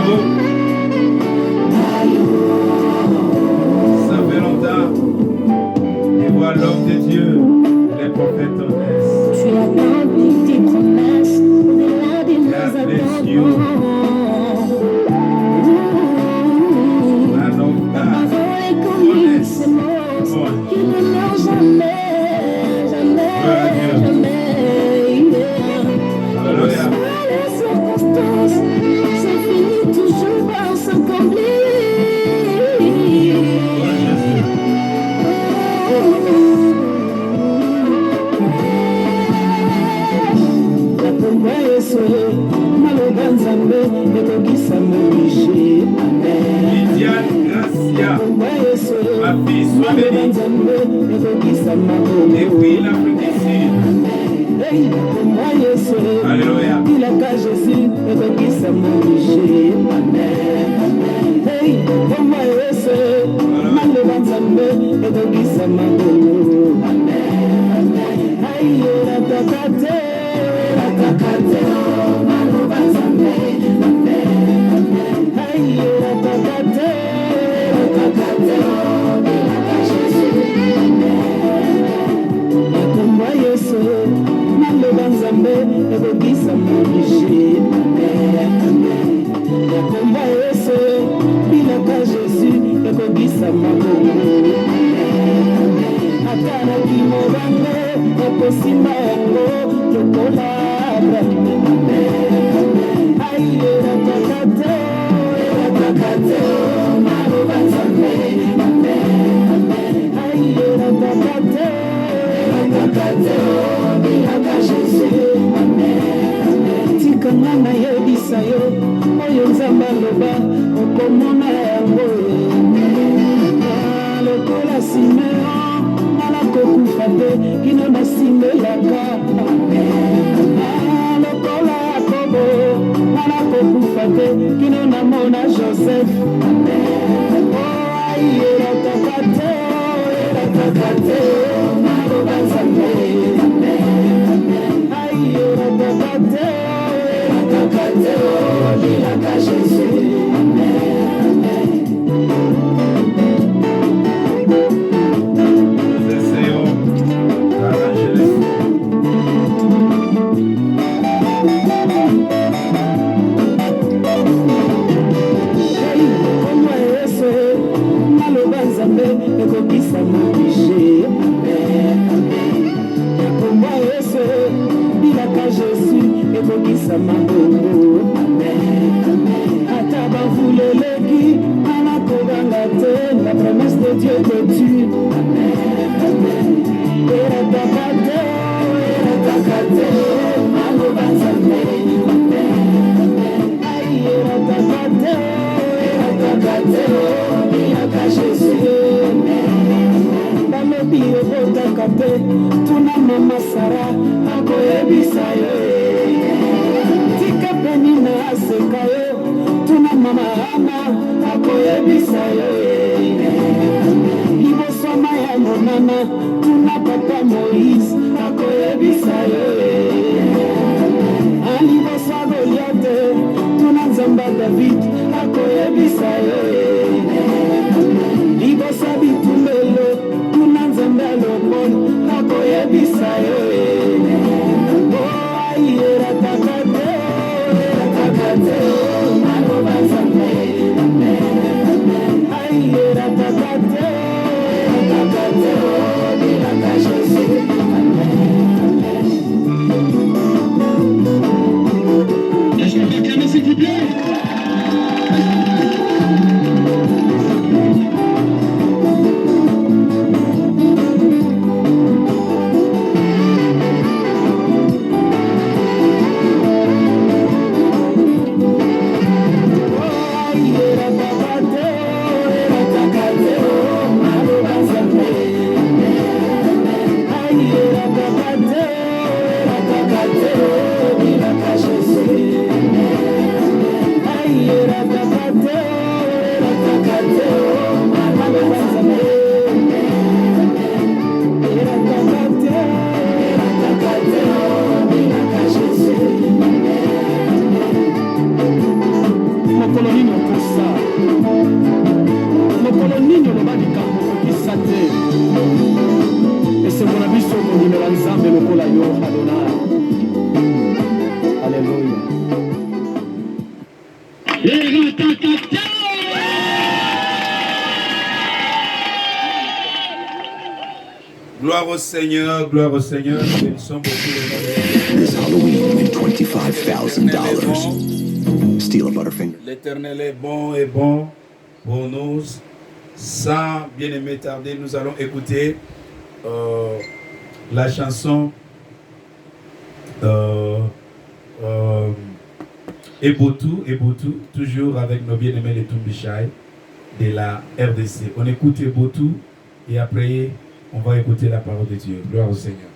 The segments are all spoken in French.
Bravo. Ça fait longtemps. Et voir l'homme de Dieu, les prophètes en naissent. Tu as accompli tes promesses au-delà de nos God bless you. Man of Ta God. parole est comme ces mots qui ne meurent jamais, jamais, jamais. Alléluia. Les circonstances, c'est fini toujours par s'accomplir. Gloire à Jésus. Nakomba Yesu maloba Nzambe ekokisa mobishi. Lydiane Gracia, Nakomba Yesu ma fille, sois maloba bénie. Nzambe ekokisa makomo. Depuis l'Afrique du Sud. Hey, nakomba Yesu Alléluia. bilaka Jésus ekokisa mobishi. Hey, nakomba Yesu maloba Nzambe ekokisa makomo. Aye, ratakate, ratakate, maloba Nzambe. Aye, ratakate, ratakate, bilaka Jésus. Nakomba Yesu maloba Nzambe ekokisa mobishi. Nakomba Yesu bilaka Jésus ekokisa makomo. Ata nakimo bango ekosimba yango lokola Abraham. Aye, ratakate, ratakate, maloba Nzambe. Aye, ratakate, ratakate, bilaka Jésus. Tikanga nayebisa yo oyo Nzambe aloba okomona yango. Lokola Simeon nalakokufa te kino nasimbelaka. Lokola Yakobo nalakokufa te kino namona Joseph. Aye, ratakate, ratakate, maloba Nzambe. Aye, ratakate, ratakate, bilaka Jésus. Nous essayons d'arranger les sons. Hey, komwa Yesu maloba Nzambe ekokisa mobishi. Komwa Yesu bilaka Jésus ekokisa mabongo. Ata bavuleleki anakobanga te, la promesse de Dieu te tue. Eratakate, eratakate, maloba Nzambe. Aye, eratakate, eratakate, bilaka Jésus. Balobi obotaka te, tuna mama Sara akoyebisa yo. Tika penina aseka yo, tuna mama Ana akoyebisa yo. Libosoma ya monana, tuna papa Moïse akoyebisa yo. Alibosa Goliath, tuna Nzamba David akoyebisa yo. Libosa bitumbelo, tuna Nzamba Lopon akoyebisa yo. Aye, ratakate, ratakate, maloba Nzambe. Aye, ratakate, ratakate, bilaka Jésus. Est-ce qu'on peut acclamer s'il vous plaît? Makolo Gloire au Seigneur, gloire au Seigneur. Nous sommes beaucoup This Halloween, win $25,000. Steal a Butterfinger. L'Éternel est bon et bon pour nous. Sans bien aimer tarder, nous allons écouter la chanson Ebotou, toujours avec nos bien-aimés les Tumbichai de la RDC. On écoute Ebotou et après on va écouter la parole de Dieu. Gloire au Seigneur.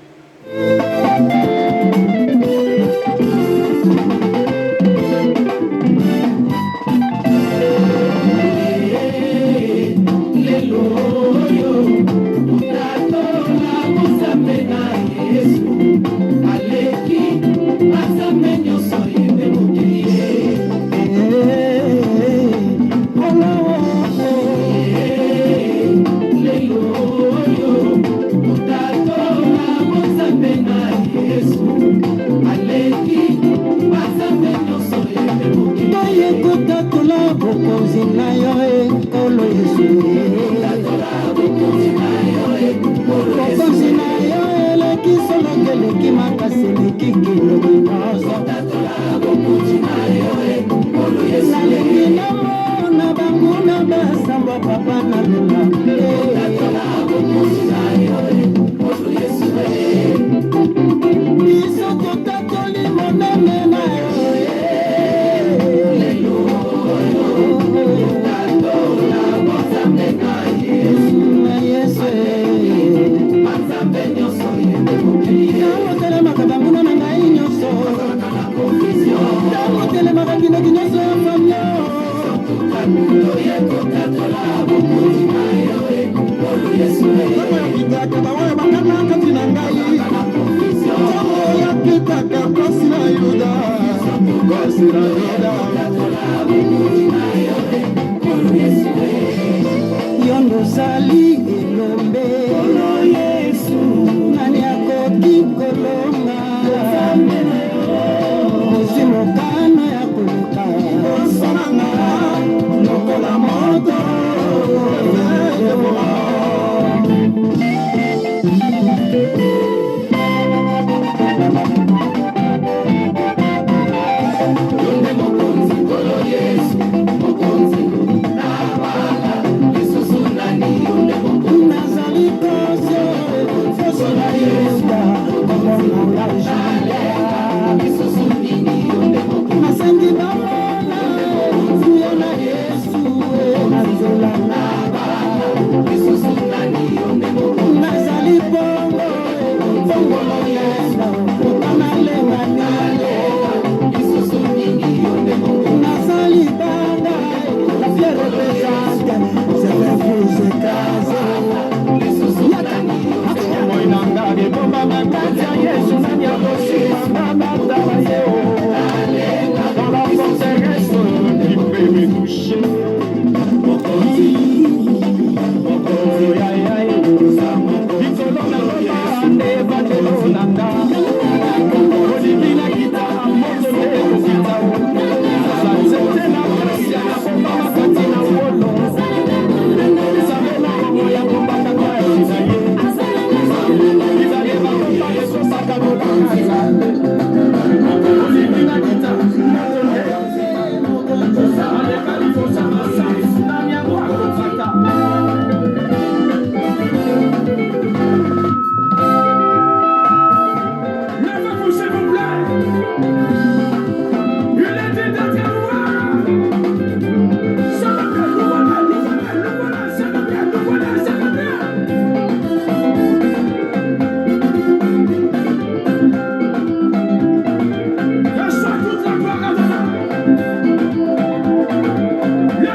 Yeah.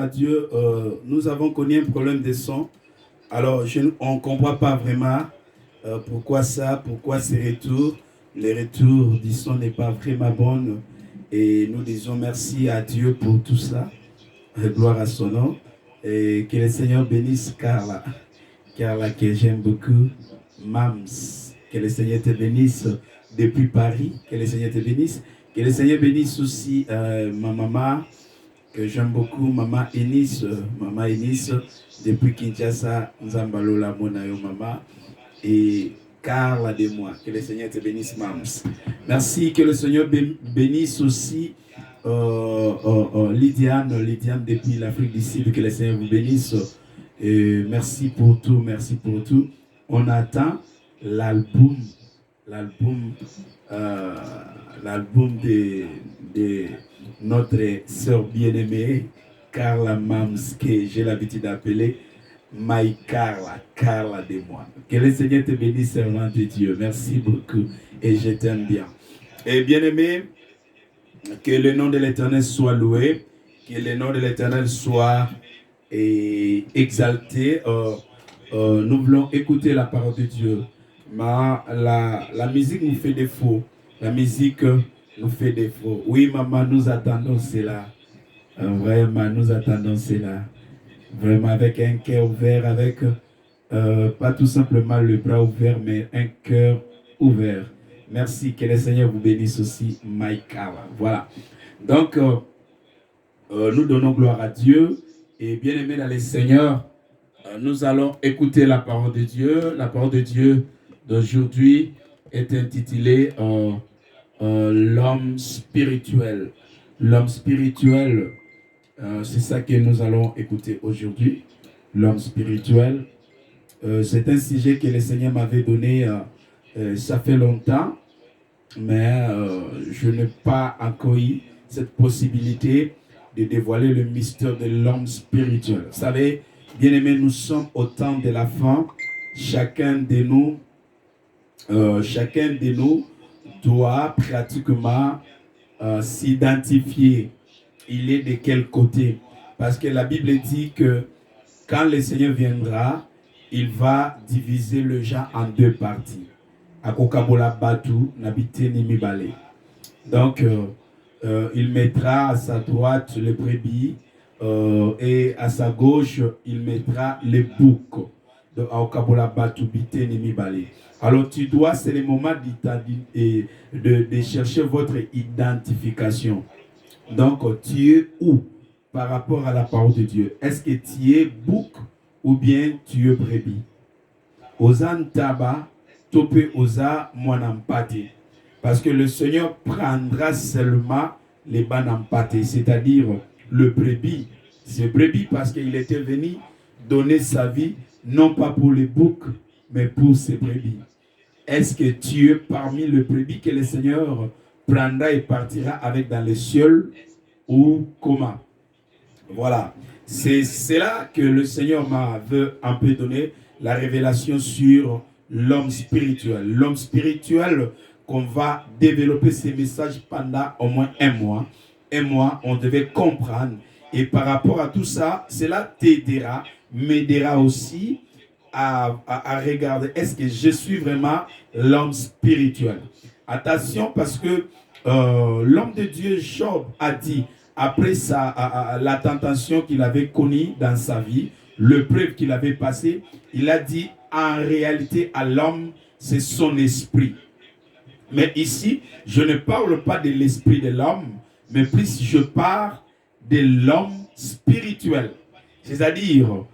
Dieu. Nous avons connu un problème de son. Alors, on ne comprend pas vraiment pourquoi ça, pourquoi ces retours. Les retours du son n'est pas vraiment bon. Et nous disons merci à Dieu pour tout ça. Gloire à son nom. Et que le Seigneur bénisse Carla. Carla que j'aime beaucoup. Mams. Que le Seigneur te bénisse depuis Paris. Que le Seigneur te bénisse. Que le Seigneur bénisse aussi ma maman, que j'aime beaucoup, maman Enis. Maman Enis, depuis Kinshasa, Nzambalola Monayo Mama. Et Carla de moi. Que le Seigneur te bénisse, Mams. Merci, que le Seigneur bénisse aussi Lydiane depuis l'Afrique du Sud. Que le Seigneur vous bénisse. Et merci pour tout, merci pour tout. On attend l'album de notre sœur bien-aimée, Carla Mams, que j'ai l'habitude d'appeler My Carla, Carla de moi. Que le Seigneur te bénisse, servante de Dieu. Merci beaucoup et je t'aime bien. Et bien-aimé, que le nom de l'Éternel soit loué, que le nom de l'Éternel soit exalté. Nous voulons écouter la parole de Dieu. La musique nous fait défaut. La musique nous fait défaut. Oui, maman, nous attendons cela. Vraiment, nous attendons cela. Vraiment, avec un cœur ouvert, avec pas tout simplement le bras ouvert, mais un cœur ouvert. Merci, que le Seigneur vous bénisse aussi, Maïka. Voilà. Donc, nous donnons gloire à Dieu. Et bien aimé dans le Seigneur, nous allons écouter la parole de Dieu. La parole de Dieu d'aujourd'hui est intitulée l'homme spirituel. L'homme spirituel, c'est ça que nous allons écouter aujourd'hui. L'homme spirituel, c'est un sujet que le Seigneur m'avait donné, ça fait longtemps, mais je n'ai pas accueilli cette possibilité de dévoiler le mystère de l'homme spirituel. Vous savez, bien aimés, nous sommes au temps de la fin. Chacun de nous doit pratiquement s'identifier. Il est de quel côté? Parce que la Bible dit que quand le Seigneur viendra, il va diviser le gens en deux parties. Akokabola Batu, Nabite Nimibale. Donc, il mettra à sa droite les brebis et à sa gauche, il mettra les boucs. Alors tu dois, c'est le moment de chercher votre identification. Donc tu es où par rapport à la parole de Dieu? Est-ce que tu es bouc ou bien tu es brebis? Osan taba, tope osa moanampate. Parce que le Seigneur prendra seulement les banampate, c'est-à-dire le brebis. C'est brebis parce qu'il était venu donner sa vie non pas pour les boucs, mais pour ses brebis. Est-ce que tu es parmi les brebis que le Seigneur prendra et partira avec dans les cieux ou comment? Voilà. C'est là que le Seigneur m'a un peu donné la révélation sur l'homme spirituel. L'homme spirituel qu'on va développer ces messages pendant au moins un mois. Un mois, on devait comprendre. Et par rapport à tout ça, cela t'aidera, m'aidera aussi à regarder, est-ce que je suis vraiment l'homme spirituel? Attention, parce que l'homme de Dieu, Job, a dit, après la tentation qu'il avait connue dans sa vie, l'épreuve qu'il avait passée, il a dit, en réalité, à l'homme, c'est son esprit. Mais ici, je ne parle pas de l'esprit de l'homme, mais plus je parle de l'homme spirituel. C'est-à-dire,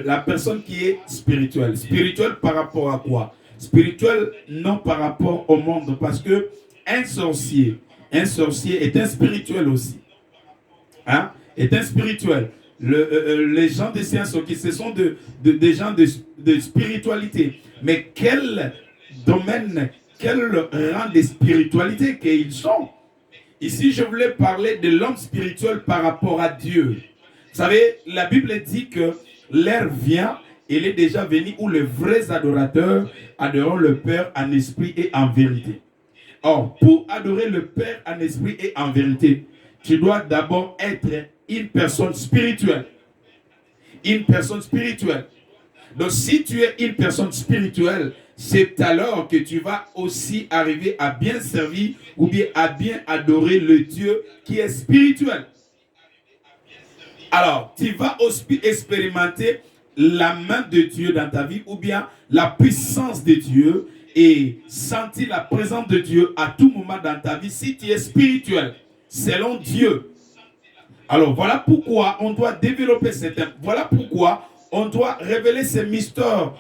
la personne qui est spirituelle. Spirituelle par rapport à quoi? Spirituel non par rapport au monde. Parce que un sorcier est un spirituel aussi. Hein? Est un spirituel. Les gens de science, ce sont des gens de spiritualité. Mais quel domaine, quel rang de spiritualité qu'ils sont? Ici, je voulais parler de l'homme spirituel par rapport à Dieu. Vous savez, la Bible dit que l'heure vient, il est déjà venu où les vrais adorateurs adoreront le Père en esprit et en vérité. Or, pour adorer le Père en esprit et en vérité, tu dois d'abord être une personne spirituelle. une personne spirituelle. Donc si tu es une personne spirituelle, c'est alors que tu vas aussi arriver à bien servir ou bien à bien adorer le Dieu qui est spirituel. Alors, tu vas aussi expérimenter la main de Dieu dans ta vie ou bien la puissance de Dieu et sentir la présence de Dieu à tout moment dans ta vie si tu es spirituel, selon Dieu. Alors, voilà pourquoi on doit développer ce thème. Voilà pourquoi on doit révéler ces mystères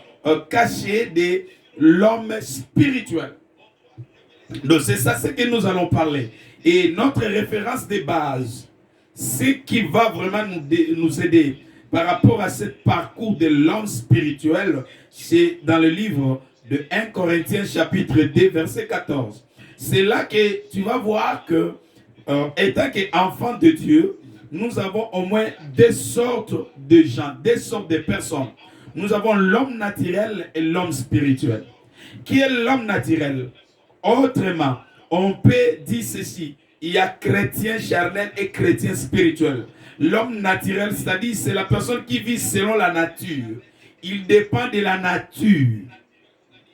cachés de l'homme spirituel. Donc, c'est ça ce que nous allons parler. Et notre référence de base, ce qui va vraiment nous aider par rapport à ce parcours de l'homme spirituel, c'est dans le livre de 1 Corinthiens chapitre 2 verset 14. C'est là que tu vas voir que, étant qu'enfant de Dieu, nous avons au moins deux sortes de gens, deux sortes de personnes. Nous avons l'homme naturel et l'homme spirituel. Qui est l'homme naturel? Autrement, on peut dire ceci. Il y a chrétien charnel et chrétien spirituel. L'homme naturel, c'est-à-dire c'est la personne qui vit selon la nature. Il dépend de la nature.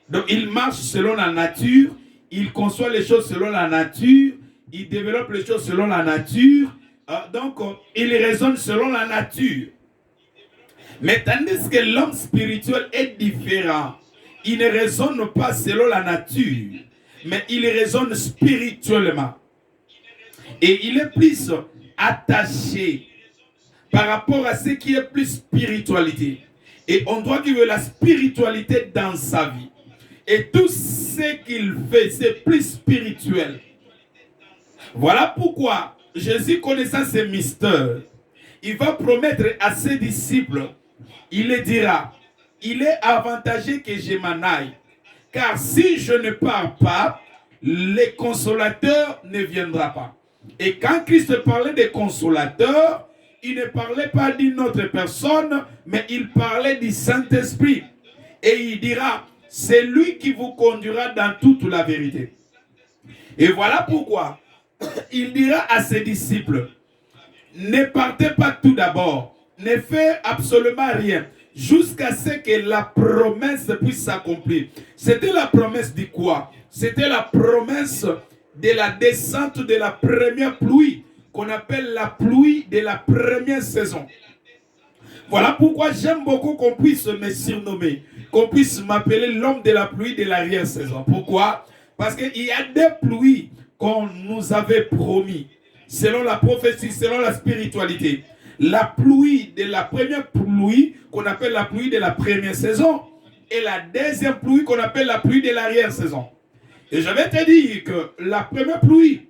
Donc il marche selon la nature, il conçoit les choses selon la nature, il développe les choses selon la nature. Donc il raisonne selon la nature. Mais tandis que l'homme spirituel est différent. Il ne raisonne pas selon la nature, mais il raisonne spirituellement. Et il est plus attaché par rapport à ce qui est plus spiritualité. Et on doit vivre la spiritualité dans sa vie. Et tout ce qu'il fait, c'est plus spirituel. Voilà pourquoi Jésus, connaissant ces mystères, il va promettre à ses disciples, il les dira, il est avantageux que je m'en aille. Car si je ne pars pas, le consolateur ne viendra pas. Et quand Christ parlait des consolateurs, il ne parlait pas d'une autre personne, mais il parlait du Saint-Esprit. Et il dira, c'est lui qui vous conduira dans toute la vérité. Et voilà pourquoi il dira à ses disciples, ne partez pas tout d'abord, ne faites absolument rien, jusqu'à ce que la promesse puisse s'accomplir. C'était la promesse de quoi? C'était la promesse de la descente de la première pluie, qu'on appelle la pluie de la première saison. Voilà pourquoi j'aime beaucoup qu'on puisse me surnommer, qu'on puisse m'appeler l'homme de la pluie de l'arrière-saison. Pourquoi? Parce qu'il y a des pluies qu'on nous avait promis, selon la prophétie, selon la spiritualité. La pluie de la première pluie, qu'on appelle la pluie de la première saison, et la deuxième pluie qu'on appelle la pluie de l'arrière-saison. Et je vais te dire que la première pluie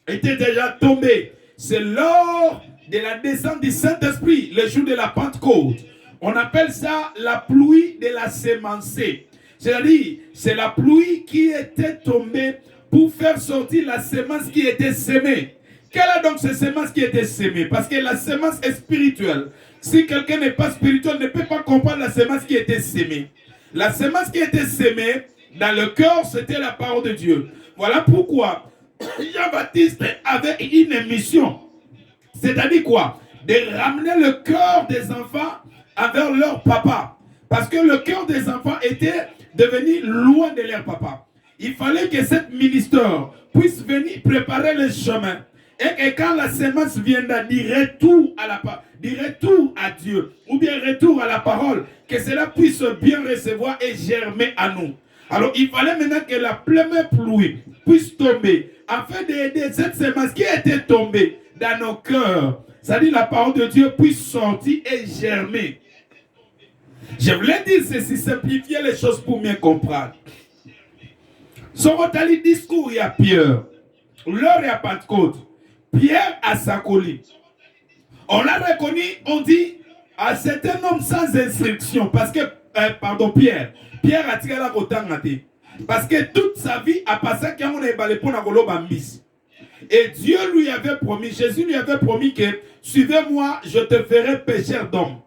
était déjà tombée. C'est lors de la descente du Saint-Esprit, le jour de la Pentecôte. On appelle ça la pluie de la sémancée. C'est-à-dire, c'est la pluie qui était tombée pour faire sortir la sémence qui était sémée. Quelle est donc cette sémence qui était sémée? Parce que la sémence est spirituelle. Si quelqu'un n'est pas spirituel, ne peut pas comprendre la sémence qui était sémée. La sémence qui était sémée dans le cœur, c'était la parole de Dieu. Voilà pourquoi Jean-Baptiste avait une mission. C'est-à-dire quoi? De ramener le cœur des enfants envers leur papa. Parce que le cœur des enfants était devenu loin de leur papa. Il fallait que cette ministère puisse venir préparer le chemin. Et que quand la sémence viendra dire retour à Dieu, ou bien retour à la parole, que cela puisse bien recevoir et germer à nous. Alors il fallait maintenant que la première pluie puisse tomber, afin d'aider cette sémence qui était tombée dans nos cœurs. C'est-à-dire la parole de Dieu puisse sortir et germer. Je voulais dire ceci, simplifier les choses pour mieux comprendre. Son retali discours, il y a Pierre. L'heure est à Pentecôte. Pierre à sa colline. On l'a reconnu, on dit, c'est un homme sans instruction. Parce que, Pierre a tiré la côté. Parce que toute sa vie a passé quand on est balé pour la Golobambis. Et Dieu lui avait promis, Jésus lui avait promis que, suivez-moi, je te ferai pécheur d'homme.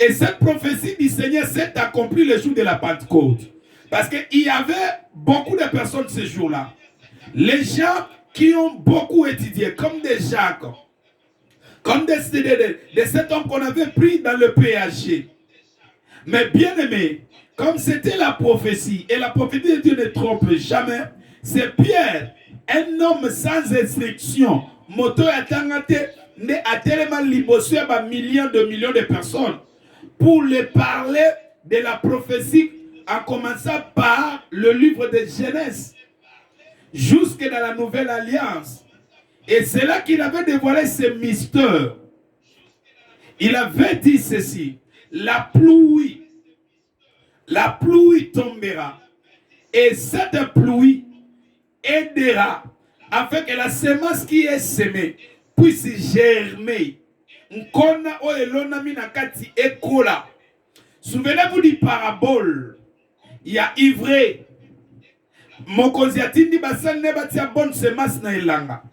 Et cette prophétie du Seigneur s'est accomplie le jour de la Pentecôte. Parce qu'il y avait beaucoup de personnes ce jour-là. Les gens qui ont beaucoup étudié, comme des Jacques, Comme de cet homme qu'on avait pris dans le péage. Mais bien aimé, comme c'était la prophétie, et la prophétie de Dieu ne trompe jamais, c'est Pierre, un homme sans instruction, moto atangate, ne a tellement libosé à millions de personnes, pour les parler de la prophétie, en commençant par le livre de Genèse, jusque dans la Nouvelle Alliance. Et c'est là qu'il avait dévoilé ce mystère. Il avait dit ceci: la pluie tombera, et cette pluie aidera afin que la semence qui est semée puisse germer. Nkona o elona minakati ekola. Souvenez-vous du parabole. Il y a ivré. Mokonzi atindi basal ne batia bonne semence na elanga.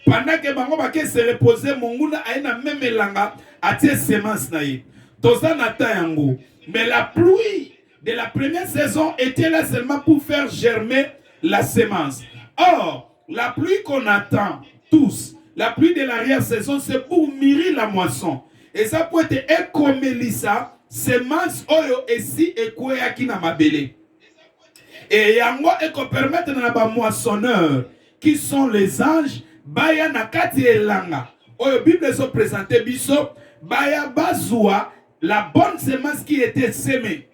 Pendant que bango bake se reposer monguna aina même elanga atie semence na ye. Toza na yango. Mais la pluie de la première saison était là seulement pour faire germer la semence. Or, la pluie qu'on attend tous, la pluie de l'arrière-saison, c'est pour mûrir la moisson. Et ça peut être comme Melissa, semence oyo esi ekoyaki na mabele. Et yango eko permettre na ba moissonneurs qui sont les anges baya na kati elanga. Oyo Bible so présenter biso baya bazua la bonne semence qui était semée.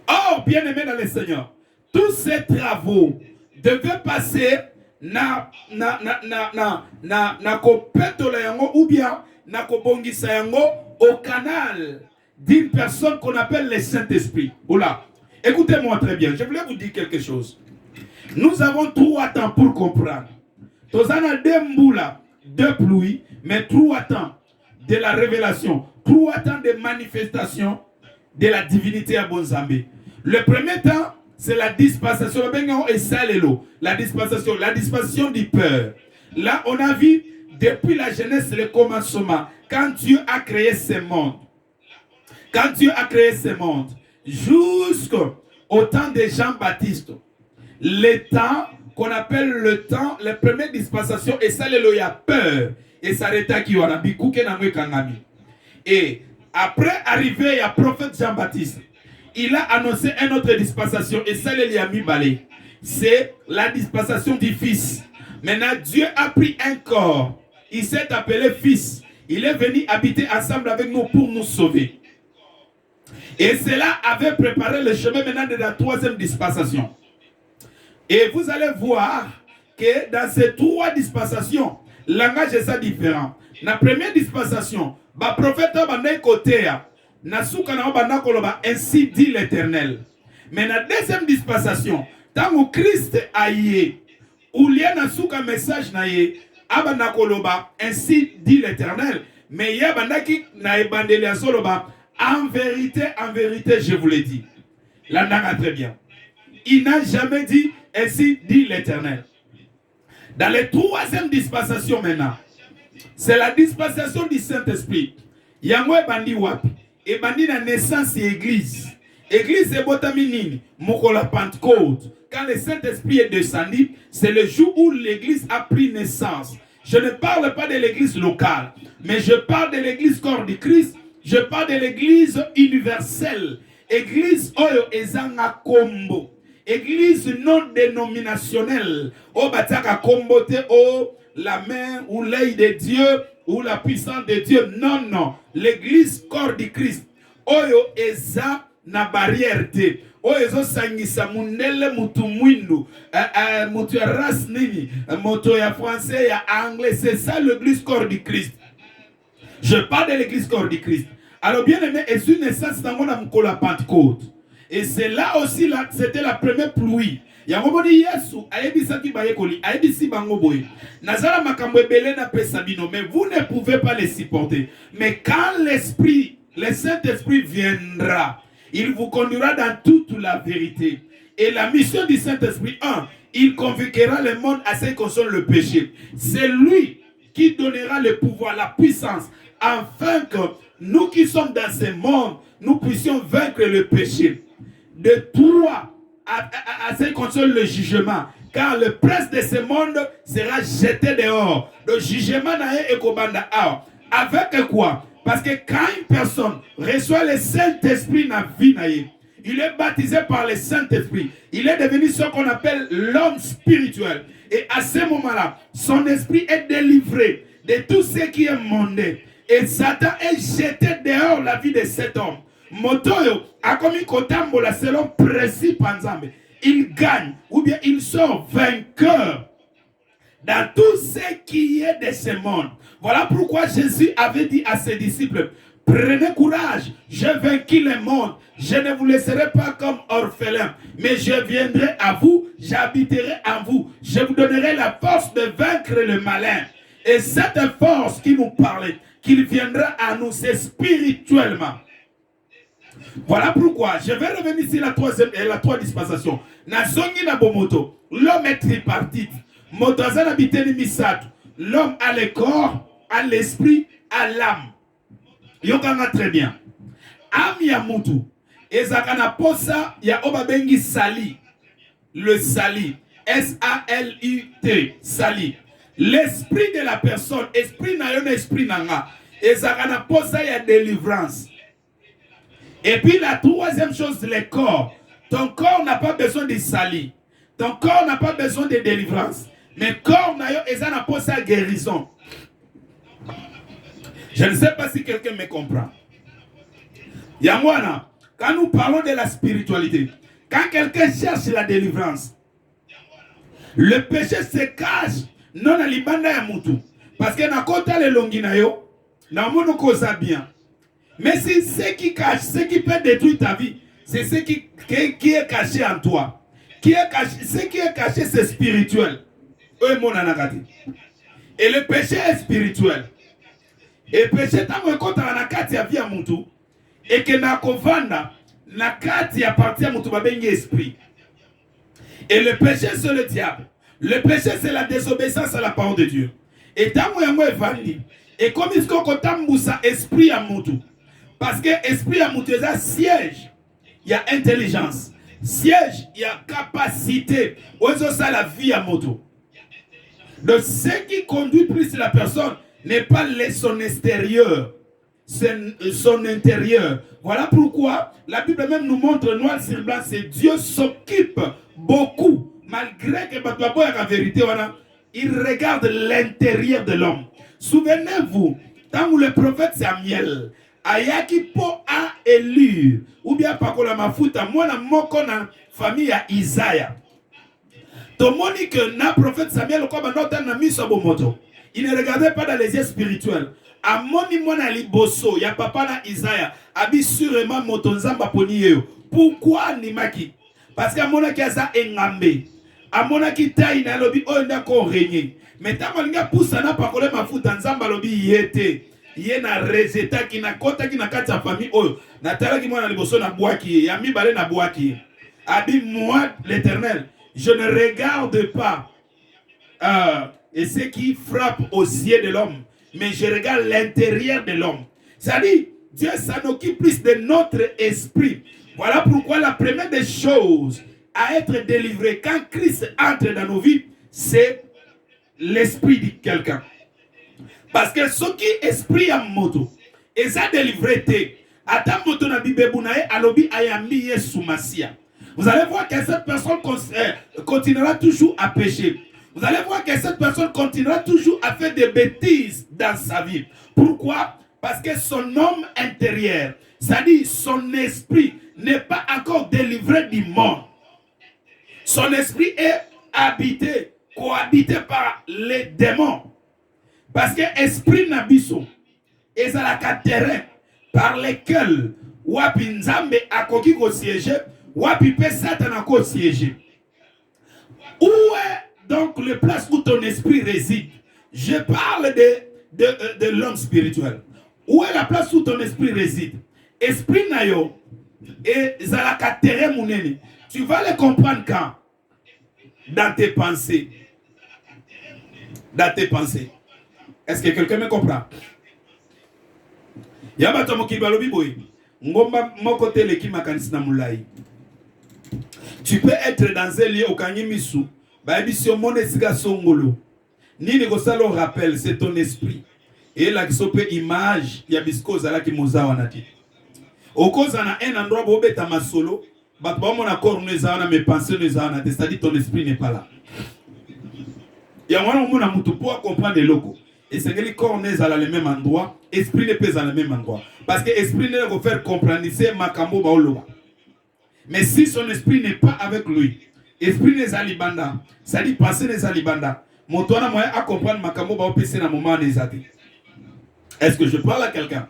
Or, bien aimé dans le Seigneur, tous ces travaux devaient passer na kopetola yango ou bien na kobongisa yango au canal d'une personne qu'on appelle le Saint-Esprit. Oula, écoutez-moi très bien, je voulais vous dire quelque chose. Nous avons 3 temps pour comprendre. Tozana demboula de pluie, mais 3 temps de la révélation, 3 temps de manifestation de la divinité à Bonzambé. Le premier temps, c'est la dispensation. La dispensation du Père. Là, on a vu depuis la Genèse le commencement. Quand Dieu a créé ce monde. Quand Dieu a créé ce monde. Jusqu'au temps de Jean-Baptiste. Le temps qu'on appelle le temps, la première dispensation, et ça, il y a peur. Et ça arrêta qui a et après arrivé, il y a prophète Jean-Baptiste. Il a annoncé une autre dispensation et ça, il y a mis balai. C'est la dispensation du Fils. Maintenant, Dieu a pris un corps. Il s'est appelé Fils. Il est venu habiter ensemble avec nous pour nous sauver. Et cela avait préparé le chemin maintenant de la 3e dispensation. Et vous allez voir que dans ces 3 dispensations, le langage est ça différent. La première dispensation, le prophète a côté. Ainsi dit l'Éternel. Mais la deuxième dispensation, tant que Christ a yé, ou il y a un message na yé, ainsi dit l'Éternel. Mais il y a en vérité, je vous l'ai dit. Là, très bien. Il n'a jamais dit, ainsi dit l'Éternel. Dans la 3e dispensation maintenant, c'est la dispensation du Saint-Esprit. Yango bandi wapi? Et bandi la naissance et église. Église est botaminine, mokola Pentecôte. Quand le Saint-Esprit est descendu, c'est le jour où l'église a pris naissance. Je ne parle pas de l'église locale, mais je parle de l'église corps du Christ. Je parle de l'église universelle. Église oyo ezanga kombo. Église non dénominationnelle. O bataka kombo te o la main ou l'œil de Dieu ou la puissance de Dieu. Non, non. L'église corps du Christ. Oyo eza na barrière te. Oyo ezo sangisa munele mutu mwindu. Mutu ya race nini. Mutu ya français, ya anglais. C'est ça l'église corps du Christ. Je parle de l'église corps du Christ. Alors bien aimé, et sur naissance dans mon âme la Pentecôte. Et c'est là aussi, c'était la première pluie. Yangoboni Yesu, aebisaki bayekoli, aebisi bangoboy. Nazala makambo ebele na pesabino, mais vous ne pouvez pas les supporter. Mais quand l'Esprit, le Saint-Esprit viendra, il vous conduira dans toute la vérité. Et la mission du Saint-Esprit, il convoquera le monde à ce qui concerne le péché. C'est lui qui donnera le pouvoir, la puissance, afin que nous qui sommes dans ce monde, nous puissions vaincre le péché. De 3 à ce qui concerne le jugement. car le prince de ce monde sera jeté dehors. Le jugement nae ekobanda awa. Avec quoi? Parce que quand une personne reçoit le Saint-Esprit dans la vie nae, il est baptisé par le Saint-Esprit. Il est devenu ce qu'on appelle l'homme spirituel. Et à ce moment-là, son esprit est délivré de tout ce qui est mondain. Et Satan est jeté dehors la vie de cet homme. Motoyo a commis kotambola selon principe ensemble. Il gagne ou bien il sort vainqueur dans tout ce qui est de ce monde. Voilà pourquoi Jésus avait dit à ses disciples: prenez courage, j'ai vaincu le monde. Je ne vous laisserai pas comme orphelin, mais je viendrai à vous, j'habiterai en vous. Je vous donnerai la force de vaincre le malin. Et cette force qui nous parlait, qu'il viendra à nous, c'est spirituellement. Voilà pourquoi je vais revenir sur la troisième dispensation. Nazongi na bomoto, l'homme est tripartite. Motazana biteni misatu. L'homme a le corps, a l'esprit, a l'âme. Yokanga très bien. Âme ya mutu. Ezakana posa ya obabengi sali. Le sali. S-A-L-I-T. Sali. L'esprit de la personne. Esprit na yon esprit nanga. Ezakana posa ya délivrance. Et puis la troisième chose, le corps. Ton corps n'a pas besoin de sali. Ton corps n'a pas besoin de délivrance. Mais corps na yo ezana posa guérison. Je ne sais pas si quelqu'un me comprend. Yamwana, quand nous parlons de la spiritualité, quand quelqu'un cherche la délivrance, le péché se cache non à l'ibanda ya mutu. Parce que na kota le longi na yo, na mono koza bien. Mais c'est ce qui cache, ce qui peut détruire ta vie, c'est ce qui est caché en toi. Ce qui est caché, c'est spirituel. Et le péché est spirituel. Et le péché, tant que tu as kati ya vie à mutu, et que na kovanda, na kati appartient à mutu babengi esprit. Et le péché, c'est le diable. Le péché, c'est la désobéissance à la parole de Dieu. Et tant que tu evandi, et comme il faut que tu esprit à mutu. Parce que esprit à mutu, c'est siège. Il y a intelligence. Siège, il y a capacité. Ozo ça la vie à moto. Donc ce qui conduit plus la personne n'est pas son extérieur, c'est son intérieur. Voilà pourquoi la Bible même nous montre noir sur blanc, c'est Dieu s'occupe beaucoup, malgré que la vérité, il regarde l'intérieur de l'homme. Souvenez-vous, tant que le prophète Samuel ayaki po a élu ou bien pakola mafuta mwana moko na famille ya Isaïa. Tomoni que na prophète Samuel ko banota na miso bomoto. Il ne regardait pas dans les yeux spirituels. Amoni mwana liboso ya papa na Isaïa abi sûrement moto nzamba poni yo. Pourquoi ni maki? Parce que amona ki asa engambe. Amona ki tayi na lobi o ndako régner. Mais tant linga poussa na pakola mafuta nzamba lobi yete. Yé na rezeta ki na kota ki na kati ya famille oyo natala ki mwana liboso na boaki ya mibale na boaki abi moi l'Éternel je ne regarde pas et ce qui frappe aux yeux de l'homme mais je regarde l'intérieur de l'homme. C'est-à-dire Dieu s'en occupe plus de notre esprit. Voilà pourquoi la première des choses à être délivrée quand Christ entre dans nos vies, c'est l'esprit de quelqu'un. Parce que ce qui est esprit à moto, et ça délivré, ata moto na bibebunae alobi ayambi yesu masia. Vous allez voir que cette personne continuera toujours à pécher. Vous allez voir que cette personne continuera toujours à faire des bêtises dans sa vie. Pourquoi? Parce que son homme intérieur, c'est-à-dire son esprit, n'est pas encore délivré du monde. Son esprit est habité, cohabité par les démons. Parce que l'esprit nabiso est à la terrain par lequel wapi nzambe akoki ko siéger, wapi pe satan ako siéger. Où est donc le place où ton esprit réside? Je parle de l'homme spirituel. Où est la place où ton esprit réside? Esprit nayo et zalaka terrain munene. Tu vas le comprendre quand? Dans tes pensées. Dans tes pensées. Est-ce que quelqu'un me comprend? Yabata mokibalobi boy. Ngomba mokote leki makanisi na mulai. Tu peux être dans un lieu au kanyimisu Baïbisi omone sika songolo. Nini kosalo rappel, c'est ton esprit. Et là qui sope image, il y a bisco zala ki moza wanati. Okoza na un endroit bo beta masolo, bat ba mon accord nous na mes pensées nous na, c'est-à-dire ton esprit n'est pas là. Il y a un moment où pour comprendre les locaux. Et c'est que les corps n'est à le même endroit, esprit n'est pas à le même endroit. Parce que l'esprit n'est pas faire comprendre, c'est Makambo Baoloba. Mais si son esprit n'est pas avec lui, esprit n'est à l'ibanda, ça dit penser n'est à l'ibanda. Mon tour a moyen à comprendre Makambo Baoloba, c'est un moment des athées. Est-ce que je parle à quelqu'un?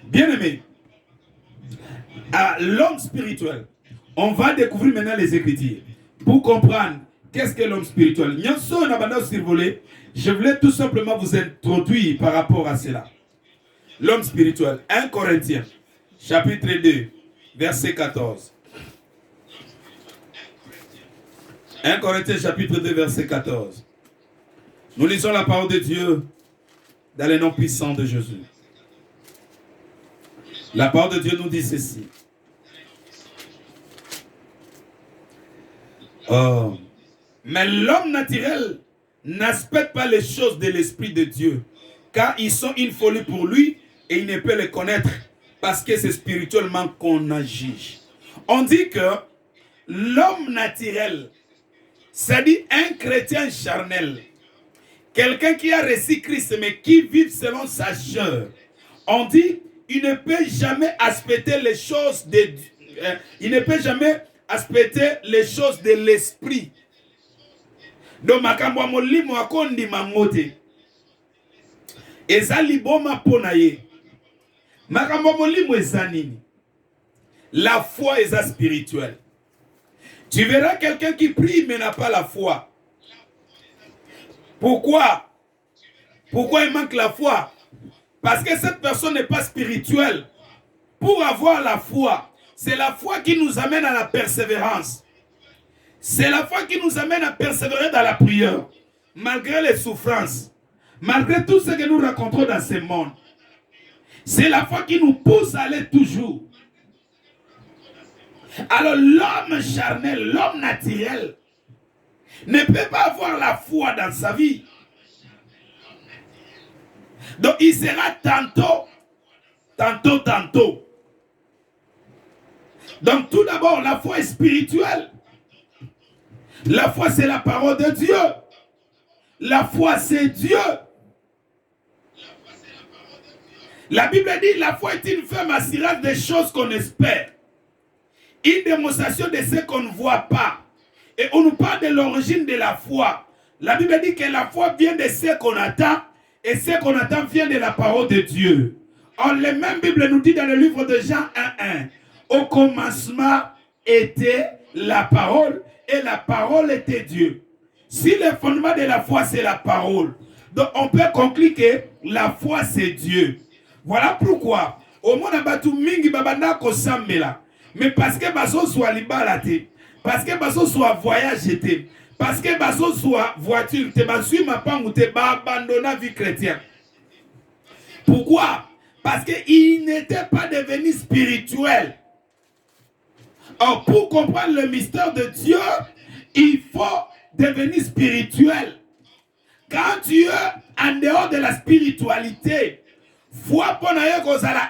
Bien aimé, à l'homme spirituel, on va découvrir maintenant les Écritures pour comprendre qu'est-ce que l'homme spirituel. Je voulais tout simplement vous introduire par rapport à cela. L'homme spirituel, 1 Corinthiens, chapitre 2, verset 14. 1 Corinthiens, chapitre 2, verset 14. Nous lisons la parole de Dieu dans le nom puissant de Jésus. La parole de Dieu nous dit ceci. Mais l'homme naturel n'aspecte pas les choses de l'Esprit de Dieu, car ils sont une folie pour lui et il ne peut les connaître parce que c'est spirituellement qu'on agit. On dit que l'homme naturel, c'est-à-dire un chrétien charnel, quelqu'un qui a reçu Christ mais qui vit selon sa chair, on dit il ne peut jamais aspecter les choses de il ne peut jamais aspecter les choses de l'esprit. Donc makambo molimo akondi mangote. Ezali boma ponaye. Makambo molimo ezanini. La foi est spirituelle. Tu verras quelqu'un qui prie mais n'a pas la foi. Pourquoi? Pourquoi il manque la foi? Parce que cette personne n'est pas spirituelle. Pour avoir la foi, c'est la foi qui nous amène à la persévérance. C'est la foi qui nous amène à persévérer dans la prière. Malgré les souffrances. Malgré tout ce que nous rencontrons dans ce monde. C'est la foi qui nous pousse à aller toujours. Alors l'homme charnel, l'homme naturel, ne peut pas avoir la foi dans sa vie. Donc il sera tantôt. Donc tout d'abord, la foi est spirituelle. La foi c'est la parole de Dieu. La foi c'est Dieu. La Bible dit la foi est une ferme assurance des choses qu'on espère. Une démonstration de ce qu'on ne voit pas. Et on nous parle de l'origine de la foi. La Bible dit que la foi vient de ce qu'on attend. Et ce qu'on attend vient de la parole de Dieu. Or, la même Bible nous dit dans le livre de Jean 1:1. Au commencement était la parole. Et la parole était Dieu. Si le fondement de la foi c'est la parole. Donc on peut conclure que la foi c'est Dieu. Voilà pourquoi. Au monde abatu mingi babana ko sambela. Mais parce que baso soit libalate. Parce que baso soit voyage été. Parce que baso soit voiture. Te basui ma pangu te ba abandonna vie chrétienne. Pourquoi? Parce qu'il n'était pas devenu spirituel. Or, pour comprendre le mystère de Dieu, il faut devenir spirituel. Quand tu es en dehors de la spiritualité, foi pour nous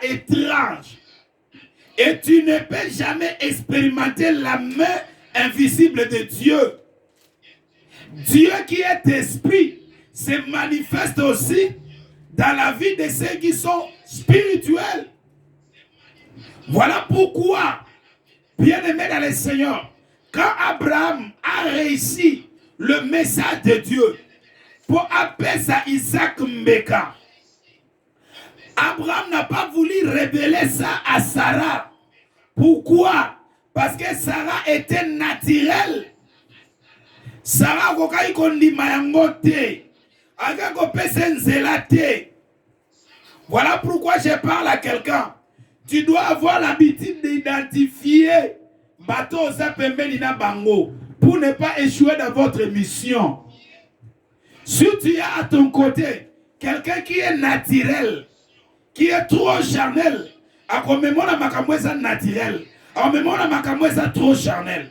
étrange. Et tu ne peux jamais expérimenter la main invisible de Dieu. Dieu qui est esprit se manifeste aussi dans la vie de ceux qui sont spirituels. Voilà pourquoi, bien aimé dans le Seigneur, quand Abraham a réussi le message de Dieu pour appeler ça Isaac Mbeka, Abraham n'a pas voulu révéler ça à Sarah. Pourquoi? Parce que Sarah était naturelle. Sarah kokai kondima yango te. Aga ko pese nzela te. Voilà pourquoi je parle à quelqu'un. Tu dois avoir l'habitude d'identifier bateau za pembeni na bango pour ne pas échouer dans votre mission. Si tu as à ton côté quelqu'un qui est naturel, qui est trop charnel, à commémorer makamweza naturel, à commémorer makamweza trop charnel.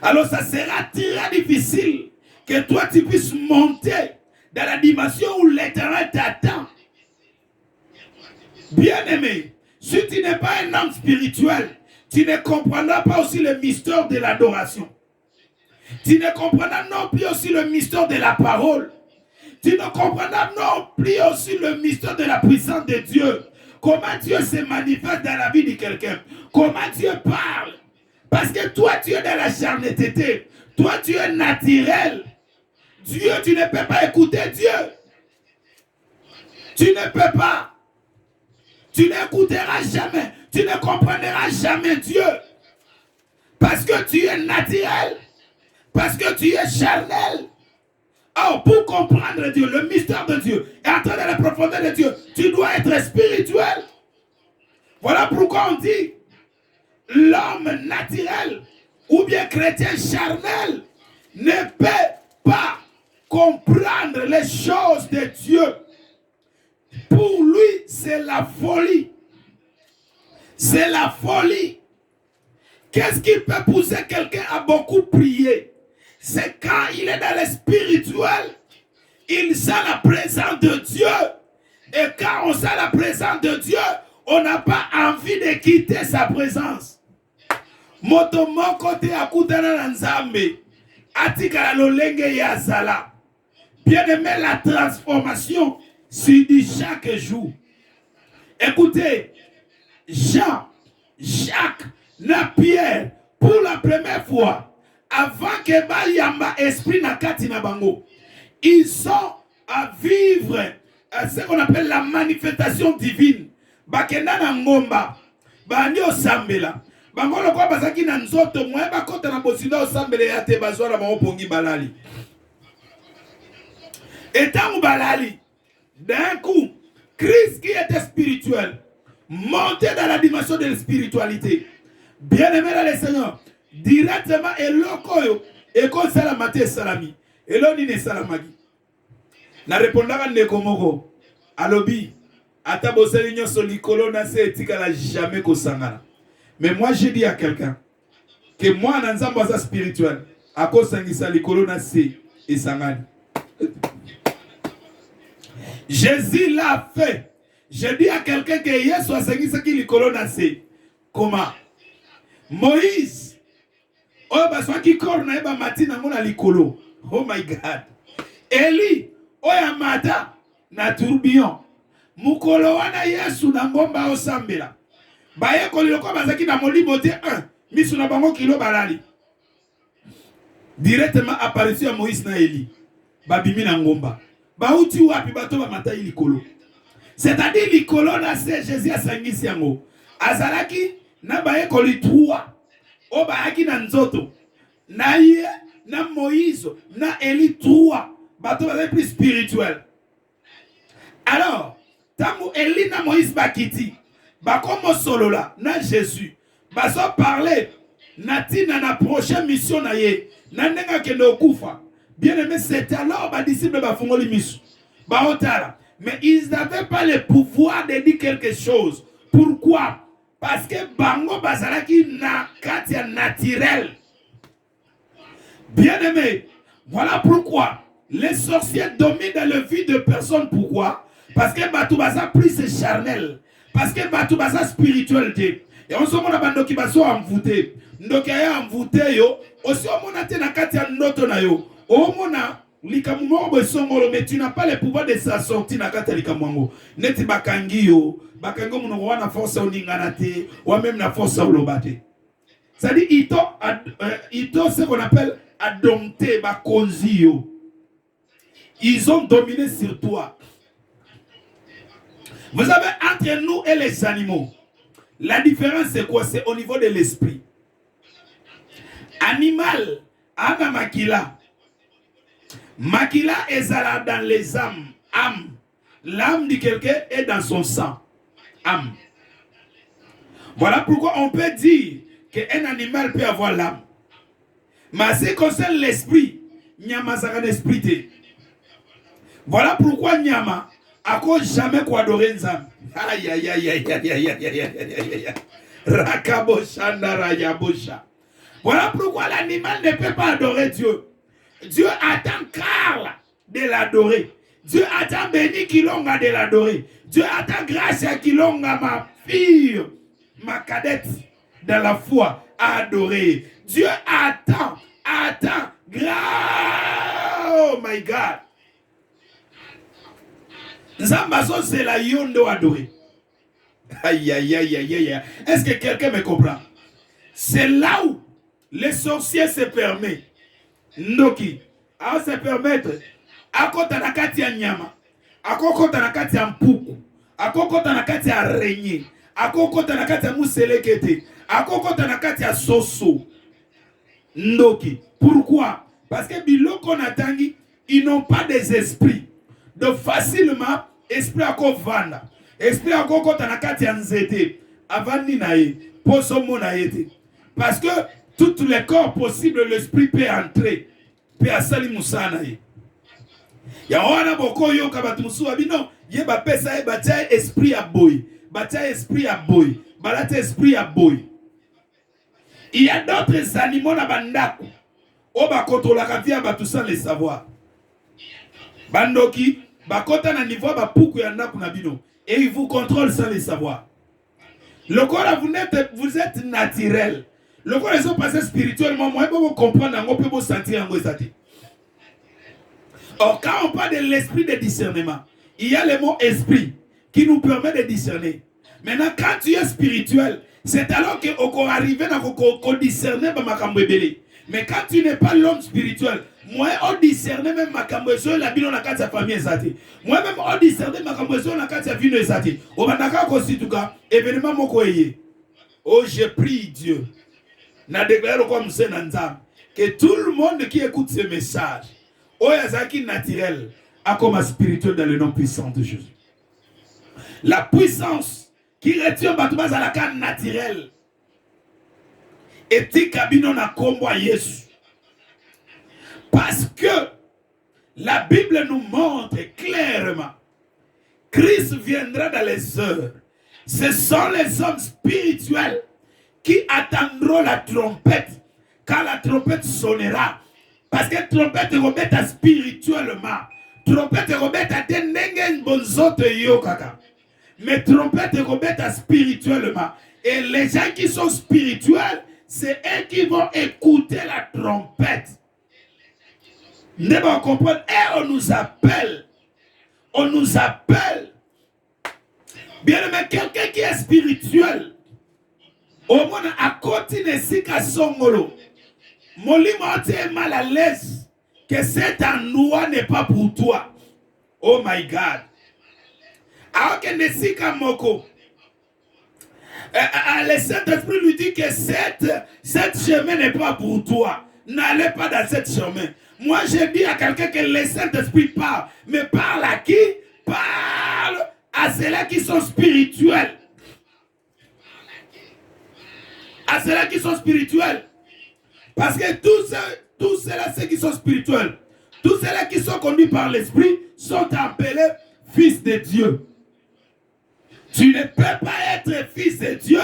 Alors ça sera très difficile que toi tu puisses monter dans la dimension où l'Éternel t'attend. Bien-aimé, si tu n'es pas un homme spirituel, tu ne comprendras pas aussi le mystère de l'adoration. Tu ne comprendras non plus aussi le mystère de la parole. Tu ne comprendras non plus aussi le mystère de la puissance de Dieu. Comment Dieu se manifeste dans la vie de quelqu'un. Comment Dieu parle. Parce que toi, tu es dans la charnalité. Toi, tu es naturel. Dieu, tu ne peux pas écouter Dieu. Tu ne peux pas. Tu n'écouteras jamais. Tu ne comprendras jamais Dieu. Parce que tu es naturel. Parce que tu es charnel. Oh, pour comprendre Dieu, le mystère de Dieu, et entrer dans la profondeur de Dieu, tu dois être spirituel. Voilà pourquoi on dit l'homme naturel ou bien chrétien charnel ne peut pas comprendre les choses de Dieu. Pour lui, c'est la folie. C'est la folie. Qu'est-ce qui peut pousser quelqu'un à beaucoup prier? C'est quand il est dans le spirituel, il sent la présence de Dieu. Et quand on sent la présence de Dieu, on n'a pas envie de quitter sa présence. Moto moko te akutana na nzambe, atika lolenge ya zala. Bien aimé, la transformation se dit chaque jour. Écoutez, Jean, Jacques, Pierre, pour la première fois, avant que Bayamba esprit na kati na bango, ils sont à vivre ce qu'on appelle la manifestation divine. Bakenda na ngomba, bandi osambela. Bango lokwa bazaki na nzoto mwe bakota na bosinda osambela ya te bazwala bango pongi balali. Étant balali, d'un coup, Christ qui était spirituel, montait dans la dimension de la spiritualité. Bien-aimé dans le Seigneur, directement elokoyo eko salamate salami eloni ne salamagi na répondaka ndeko moko alobi ata boseli nyonso likolo na se etikala jamais kosangana. Mais moi j'ai dit à quelqu'un que moi na nzambo aza spirituel akosangisa likolo na se esangani. Jésus l'a fait. Je dis à quelqu'un que Yesu asangisa ki likolo na se. Comment? Moïse oh baswa ki korna eba matina mona likolo. Oh my God. Eli oya mata na tourbillon. Mukolo wana Yesu na ngomba osambela. Baye koliloko bazaki na molimo te 1. Misu na bango kilo balali. Directement apparition à Moïse na Eli. Babimi na ngomba. Bauti wapi bato ba mata likolo. C'est-à-dire likolo na se Jésus asangisi yango. Azalaki na baye kolitrua. Oba aki na nzoto na ye na Moïse na Eli 3 bato ba plus spirituel. Alors tango Eli na Moïse bakiti bakomo solola na Jésus baso parler na tina na prochaine mission na ye na ndenga kende okufa. Bien aimé, c'est alors ba disciples ba fongoli misu ba otala, mais ils n'avaient pas le pouvoir de dire quelque chose. Pourquoi? Parce que bango bazalaki na katia naturel. Bien aimé, voilà pourquoi les sorciers dominent dans la vie de personnes. Pourquoi? Parce que batou baza plus charnel. Parce que batou baza spiritualité. Et on se mona bando ki baso envoûté. Ndoki ya envoûté yo, aussi on mona te na katia ndoto na yo. O mona likamu moko songolo, mais tu n'as pas le pouvoir de s'assortir na katia likamu. Neti bakangi yo. Bakango munoko wana force oningana te ou même la force olobate. C'est-à-dire ito ce qu'on appelle adompter bakonzi yo. Ils ont dominé sur toi. Vous savez, entre nous et les animaux, la différence c'est quoi? C'est au niveau de l'esprit. Animal ana makila. Makila ezala dans les âmes. Âme. L'âme de quelqu'un est dans son sang. Âme. Voilà pourquoi on peut dire qu'un animal peut avoir l'âme. Mais ce qui concerne l'esprit, Nyama sera l'esprit. Voilà pourquoi Nyama a jamais quoi adorer Nzam. Aïe aïe aïe aïe aïe aïe aïe aïe aïe aïe. Rakabo shanda rayabosha. Voilà pourquoi l'animal ne peut pas adorer Dieu. Dieu attend Karl de l'adorer. Dieu attend Béni Kilonga de l'adorer. Dieu attend Gracia Kilonga, ma fille, ma cadette, dans la foi, à adorer. Dieu attend. Oh my God. Zambazo, c'est la yondo adorer. Aïe, aïe, aïe, aïe, aïe. Est-ce que quelqu'un me comprend? C'est là où les sorciers se permettent. Ndoki. À se permettre. Akota nakati ya nyama. Akokota nakati ya mpuku. Akokota nakati ya araignée. Akokota nakati ya muselekete. Akokota nakati ya soso. Ndoki. Pourquoi? Parce que biloko natangi, ils n'ont pas des esprits. Donc facilement, esprit akovanda. Esprit akokota nakati ya nzete. Avani nae. Posomo naete. Parce que tous les corps possibles, l'esprit peut entrer. Peut asali musana ye. Ya wana boko yo kabatusu abino. Ye ba pesa ye batia esprit a boy. Batia esprit a boy. Balate esprit a boy. Il y a d'autres animaux na bandaku. Oba contrôla kavia batu sans le savoir. Bandoki, bakota na niveau ba puku ya ndaku na bino. Et ils vous contrôlent sans le savoir. Le corps vous êtes naturel. Le corps est passé spirituellement. Moi, je peux comprendre, je peux sentir. Or, quand on parle de l'esprit de discernement, il y a le mot esprit qui nous permet de discerner. Maintenant, quand tu es spirituel, c'est alors qu'on arrive à discerner ma kambebele. Mais quand tu n'es pas l'homme spirituel, moi, on discerne même ma kambebele, la bino na kati ya famille ezate. Moi, même on discerne ma kambebele na kati ya vino ezate. Au bandaka kosi tuka, événement moko eye. Oh, je prie Dieu. Na déclare comme c'est Nanzam que tout le monde qui écoute ce message, oh yazaki naturel, a comme spirituel dans le nom puissant de Jésus. La puissance qui retient Batouba à la canne naturelle et Tikabino na kombo Yesu. Parce que la Bible nous montre clairement Christ viendra dans les heures. Ce sont les hommes spirituels qui attendront la trompette quand la trompette sonnera. Parce que trompette remet spirituellement. Trompette remet à tenengen bonzote yokaka. Mais trompette remet spirituellement. Et les gens qui sont spirituels, c'est eux qui vont écouter la trompette. Nous devons comprendre. Et on nous appelle. On nous appelle. Bien aimé, quelqu'un qui est spirituel. Au moins, à côté de Sika Songolo, Molimo est mal à l'aise que cet endroit n'est pas pour toi. Oh my God. Alors que Nesika Moko, le Saint-Esprit lui dit que cette chemin n'est pas pour toi. N'allez pas dans cette chemin. Moi, je dis à quelqu'un que le Saint-Esprit parle. Mais parle à qui? Parle à ceux-là qui sont spirituels. À ceux-là qui sont spirituels. Parce que tous ceux-là, ceux qui sont spirituels, tous ceux-là qui sont conduits par l'Esprit, sont appelés fils de Dieu. Tu ne peux pas être fils de Dieu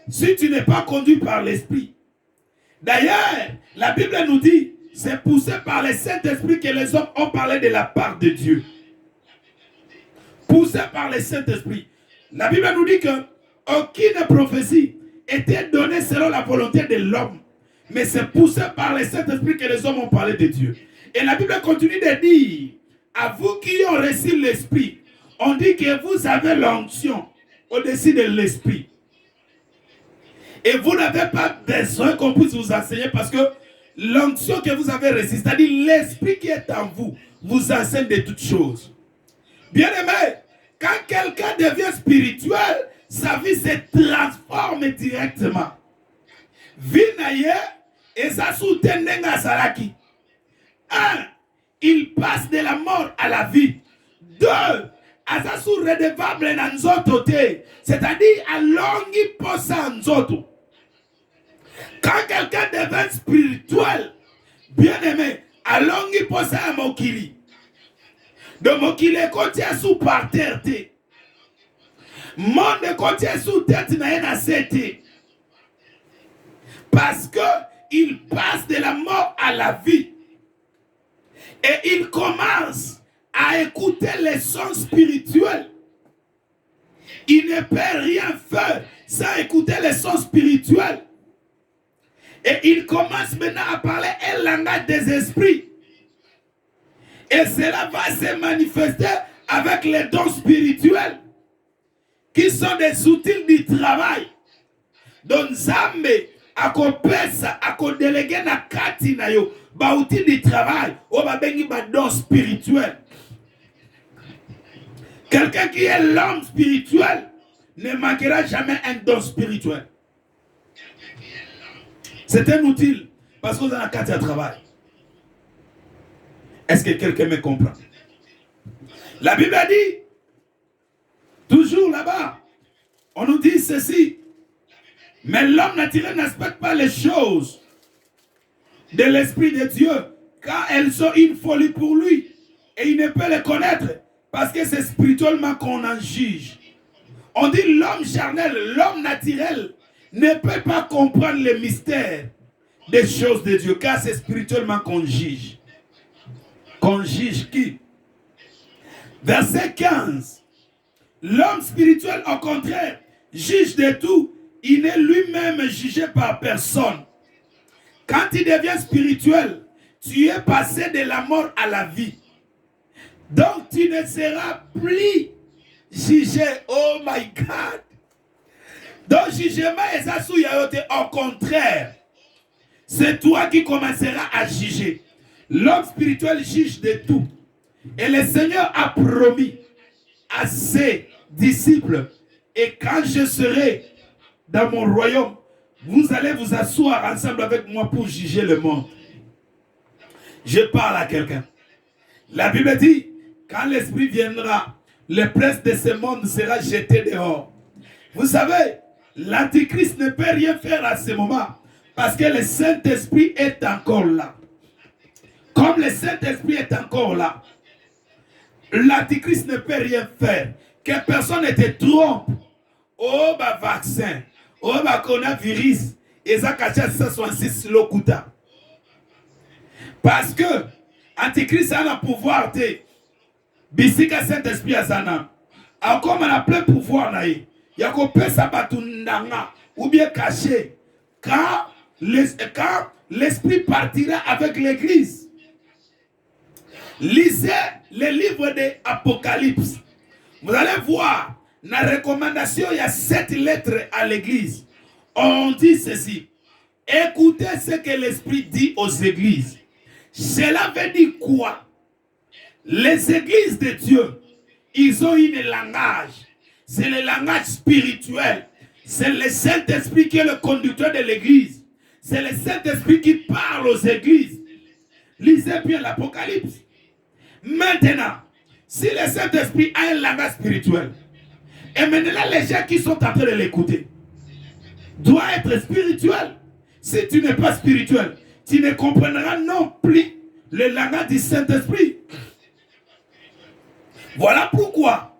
si tu n'es pas conduit par l'Esprit. D'ailleurs, la Bible nous dit, c'est poussé par le Saint-Esprit que les hommes ont parlé de la part de Dieu. Poussé par le Saint-Esprit. La Bible nous dit que aucune prophétie était donnée selon la volonté de l'homme. Mais c'est poussé par le Saint-Esprit que les hommes ont parlé de Dieu. Et la Bible continue de dire, à vous qui ont reçu l'Esprit, on dit que vous avez l'onction au-dessus de l'Esprit. Et vous n'avez pas besoin qu'on puisse vous enseigner parce que l'onction que vous avez reçue, c'est-à-dire l'Esprit qui est en vous, vous enseigne de toutes choses. Bien aimé, quand quelqu'un devient spirituel, sa vie se transforme directement. Vinaye et sa soutenenga salaki. 1. Il passe de la mort à la vie. 2. Asasu redevable na nzoto te. C'est-à-dire à longi posa nzoto. Quand quelqu'un devient spirituel, bien aimé, à longi posa à mokili. De mokili côté sous par terre te. Monde côté sous tête na yena sete. Parce que il passe de la mort à la vie. Et il commence à écouter les sons spirituels. Il ne peut rien faire sans écouter les sons spirituels. Et il commence maintenant à parler un langage des esprits. Et cela va se manifester avec les dons spirituels qui sont des outils du travail. Donc, Zambé, à kopesa, à déléguer na kati na yo, ba outil du travail, ou ba bengi ba don spirituel. Quelqu'un qui est l'homme spirituel ne manquera jamais un don spirituel. C'est un outil parce qu'on a la carte à travail. Est-ce que quelqu'un me comprend? La Bible a dit, toujours là-bas, on nous dit ceci. Mais l'homme naturel n'aspecte pas les choses de l'Esprit de Dieu, car elles sont une folie pour lui. Et il ne peut les connaître, parce que c'est spirituellement qu'on en juge. On dit l'homme charnel, l'homme naturel, ne peut pas comprendre les mystères des choses de Dieu, car c'est spirituellement qu'on juge. Qu'on juge qui? Verset 15. L'homme spirituel, au contraire, juge de tout. Il n'est lui-même jugé par personne. Quand il devient spirituel, tu es passé de la mort à la vie. Donc tu ne seras plus jugé. Oh my God. Donc jugement est ça sous yaote. Au contraire, c'est toi qui commenceras à juger. L'homme spirituel juge de tout. Et le Seigneur a promis à ses disciples, et quand je serai dans mon royaume, vous allez vous asseoir ensemble avec moi pour juger le monde. Je parle à quelqu'un. La Bible dit, quand l'Esprit viendra, le prince de ce monde sera jeté dehors. Vous savez, l'Antichrist ne peut rien faire à ce moment, parce que le Saint-Esprit est encore là. Comme le Saint-Esprit est encore là, l'Antichrist ne peut rien faire. Que personne ne te trompe. Oh, bah vaccin. Oh, bah coronavirus. Et ça, 66 lokuta. Parce que Antichrist a le pouvoir de Bisika Saint-Esprit à Zana. Encore, on a plein pouvoir. Il y a qu'on peut s'abattre ou bien cacher. Quand l'Esprit partira avec l'Église. Lisez les livres de l'Apocalypse. Vous allez voir, dans la recommandation, il y a 7 lettres à l'église. On dit ceci. Écoutez ce que l'Esprit dit aux églises. Cela veut dire quoi? Les églises de Dieu, ils ont un langage. C'est le langage spirituel. C'est le Saint-Esprit qui est le conducteur de l'église. C'est le Saint-Esprit qui parle aux églises. Lisez bien l'Apocalypse. Maintenant, si le Saint-Esprit a un langage spirituel, et maintenant les gens qui sont en train de l'écouter doivent être spirituels. Si tu n'es pas spirituel, tu ne comprendras non plus le langage du Saint-Esprit. Voilà pourquoi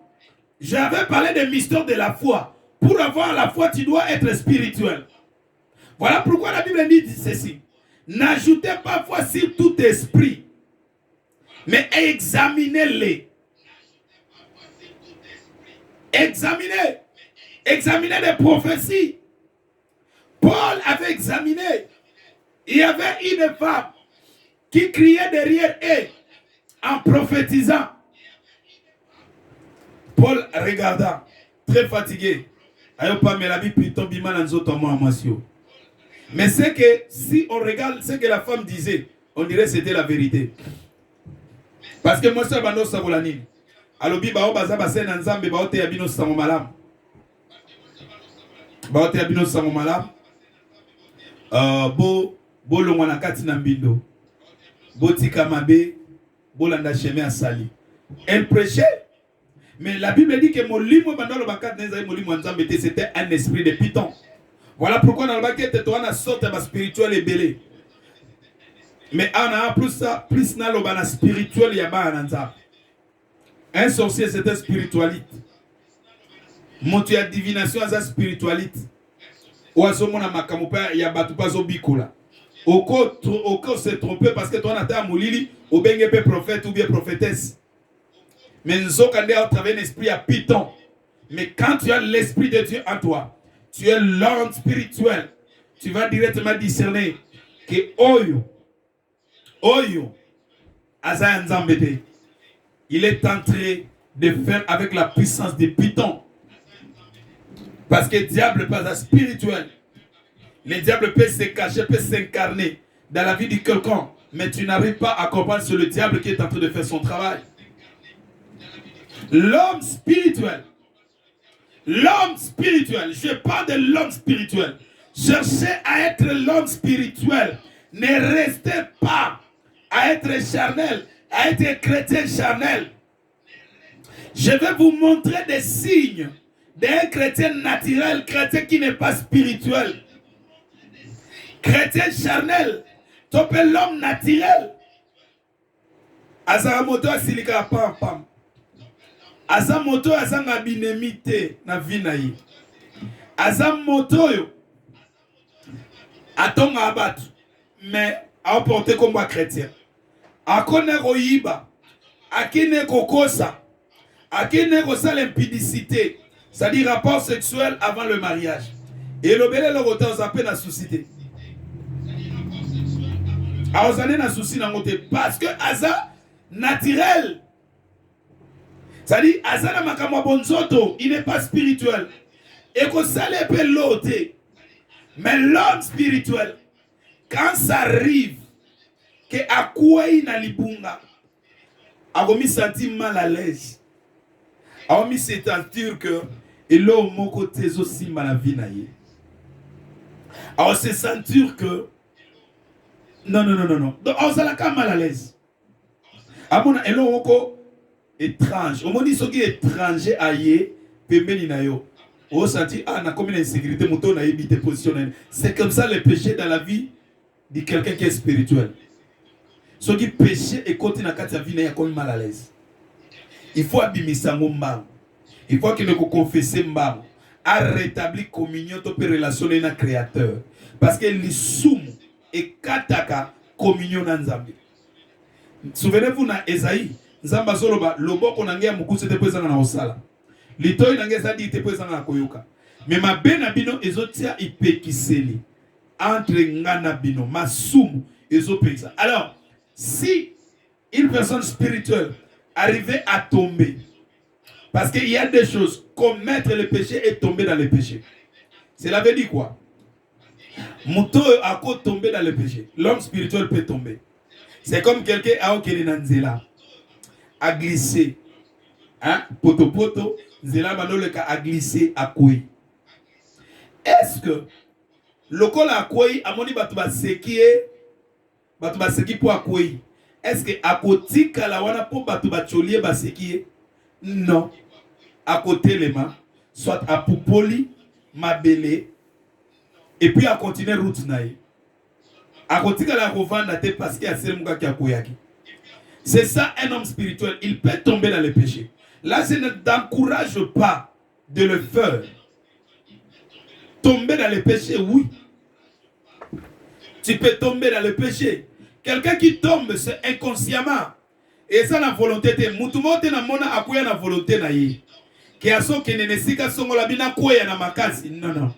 j'avais parlé des mystères de la foi. Pour avoir la foi, tu dois être spirituel. Voilà pourquoi la Bible dit ceci. N'ajoutez pas foi sur tout esprit, mais examinez-les. Examinez. Examinez les prophéties. Paul avait examiné. Il y avait une femme qui criait derrière eux en prophétisant. Paul regarda, très fatigué. Mais c'est que si on regarde ce que la femme disait, on dirait que c'était la vérité. Parce que moi, je suis savolani. Alobi bao baza basen nzambe bao te yabino sango malam. Bao te yabino sango malam. Bo longwa na kati na mbindo. Bo tika mabe, bo landa chemin asali. Elle prêchait. Mais la Bible dit que molimo bandalo bakat neza molimo nzambe te, c'était un esprit de python. Voilà pourquoi dans le baquet te toana sorte ba spirituel et belé. Mais on a plus na lo bana spirituel ya ba nzambe. Un sorcier, c'est un spiritualiste. Montu ya divination, c'est un spiritualiste. Ou à ce moment, il y a batupa zobikola. Oko se tromper parce que toi nata molili ou bien prophète ou bien prophétesse. Mais nous sommes au travers d'un esprit à Python. Mais quand tu as l'esprit de Dieu en toi, tu es l'homme spirituel. Tu vas directement discerner que Oyo, Aza Nzambete, il est en train de faire avec la puissance de Python. Parce que le diable n'est pas spirituel. Le diable peut se cacher, peut s'incarner dans la vie de quelqu'un. Mais tu n'arrives pas à comprendre sur le diable qui est en train de faire son travail. L'homme spirituel. L'homme spirituel. Je parle de l'homme spirituel. Cherchez à être l'homme spirituel. Ne restez pas à être charnel, à être chrétien charnel. Je vais vous montrer des signes d'un chrétien naturel, chrétien qui n'est pas spirituel. Chrétien charnel, topé l'homme naturel. Azaramoto asilika pam pam. Azamoto azanga binemite na vinayi. Azamoto yo atonga abatu, mais a porté comme un chrétien. Akone royiba, akine kokosa, akine kosa l'impudicité, c'est-à-dire rapport sexuel avant le mariage. Et le belé le rotin aux appels à susciter. A osane na souci na ngote parce que aza naturel. C'est-à-dire aza na makamwa bonzoto, il n'est pas spirituel. Et que ça l'épée l'autre. Mais l'homme spirituel, quand ça arrive, que akouai na libunga, a remis senti mal à l'aise, a remis se sentir que et l'homme mon côté aussi mal à vie naïe, a se sentir que non. Donc on s'en a mal à l'aise. A mon et l'homme étrange, on dit ce qui est étranger aïe, pembeni na yo. On senti na comme une insécurité, mouton na évité positionné. C'est comme ça le péché dans la vie de quelqu'un qui est spirituel. Ce qui péché et continue à sa vie, il est comme mal à l'aise. Il faut abimisa mbam. Il faut qu'il ne confesse mbam. À rétablir communion, tu peux relationner avec le Créateur. Parce que l'issoum et kataka communion dans Nzambe. Souvenez-vous na Esaïe, Nzamba zoloba lobo konangea mukuse te pesa na osala. Litoyi nangeza di te pesa na koyoka. Mais ma bena bino ezotia ipekiseli entre ngana bino masumu ezopekisa. Alors, si une personne spirituelle arrivait à tomber, parce qu'il y a des choses, commettre le péché et tomber dans le péché. Cela veut dire quoi? Mouto a tomber dans le péché. L'homme spirituel peut tomber. C'est comme quelqu'un a glissé. Hein? Poto, Zela Manoleka a glissé à Kouy. Est-ce que le col à Kouy, à mon niveau, batuba seki pour Kouy? Est-ce que à côté Kalawana pour batuba cholier baseki? Non. À côté les mains, soit à Poupoli, Mabele, et puis à continuer route naïe. À côté de la revendre parce qu'il y a Selmuka qui a Kouyaki. C'est ça un homme spirituel. Il peut tomber dans le péché. Là, je ne t'encourage pas de le faire. Tomber dans le péché, oui. Tu peux tomber dans le péché. Quelqu'un qui tombe, c'est inconsciemment. Et ça, la volonté. Moutumote na mona akuya na volonté na yi. Qui a son qui ne nesika songo la bina kuya na makasi. Non.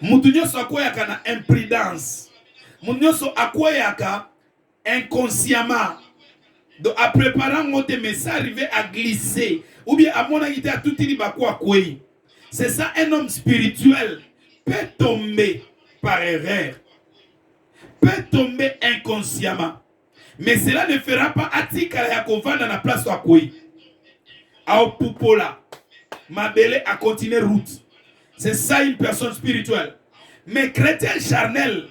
Moutunyo so akuya na imprudence. Moutunyo so akuya inconsciemment. Donc, à préparer monter, mais ça arrivait à glisser. Ou bien à mon avis, à tout il va quoi. C'est ça, un homme spirituel peut tomber par erreur, peut tomber inconsciemment. Mais cela ne fera pas Atika Yakova dans la place à quoi. À Opopola, Mabele a continué route. C'est ça une personne spirituelle. Mais chrétien charnel,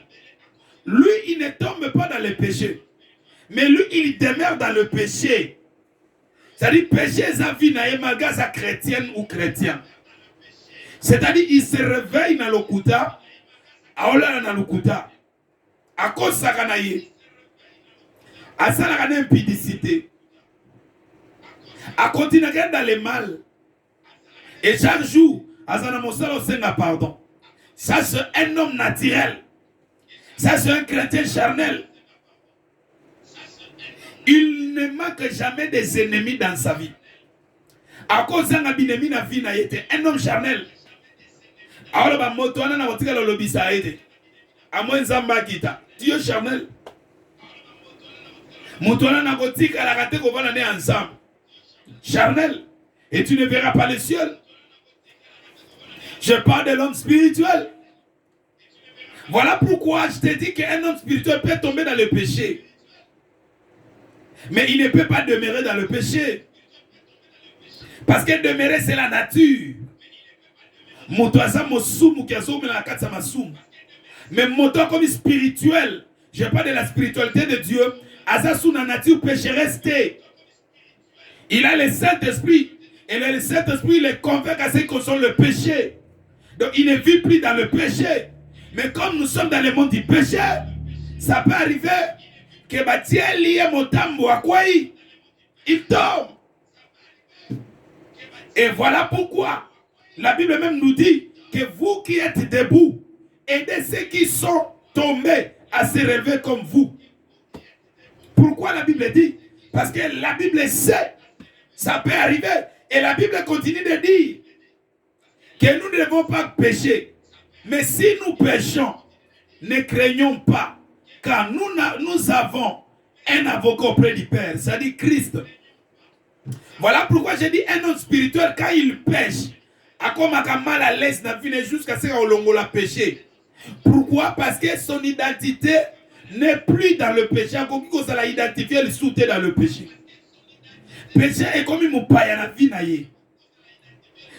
lui, il ne tombe pas dans le péché. Mais lui, il demeure dans le péché. C'est-à-dire, péché, sa vie n'a pas sa chrétienne ou chrétien. C'est-à-dire, il se réveille dans le kuta, à Ola dans le kuta, à cause de sa canaille, à sa impudicité, à continuer dans le mal. Et chaque jour, à sa pardon. Ça, c'est un homme naturel. Ça, c'est un chrétien charnel. Il ne manque jamais des ennemis dans sa vie. À cause d'un abinemi na vie na été un homme charnel. Alors ba moto ana na wotika lo lobisa a été. À moins zamba kita. Dieu charnel. Moto ana na wotika la raté ko va aller ensemble. Charnel. Et tu ne verras pas le ciel. Je parle de l'homme spirituel. Voilà pourquoi je te dis qu'un homme spirituel peut tomber dans le péché. Mais il ne peut pas demeurer dans le péché. Parce que demeurer, c'est la nature. Mais moto comme spirituel, je parle de la spiritualité de Dieu. Asa sous la nature péché resté. Il a le Saint-Esprit. Et le Saint-Esprit le convainc à ce qu'on soit le péché. Donc il ne vit plus dans le péché. Mais comme nous sommes dans le monde du péché, ça peut arriver que Dieu lié Motambo à quoi il tombe. Et voilà pourquoi la Bible même nous dit que vous qui êtes debout, aidez ceux qui sont tombés à se relever comme vous. Pourquoi la Bible dit? Parce que la Bible sait, ça peut arriver. Et la Bible continue de dire que nous ne devons pas pécher. Mais si nous péchons, ne craignons pas, car nous avons un avocat auprès du Père, c'est-à-dire Christ. Voilà pourquoi j'ai dit un homme spirituel, quand il pêche, à comme mal à l'aise dans la vie jusqu'à ce qu'on l'a péché. Pourquoi? Parce que son identité n'est plus dans le péché. Encore qu'on l'a identifié, elle sautait dans le péché. Péché est comme une paille dans la vie.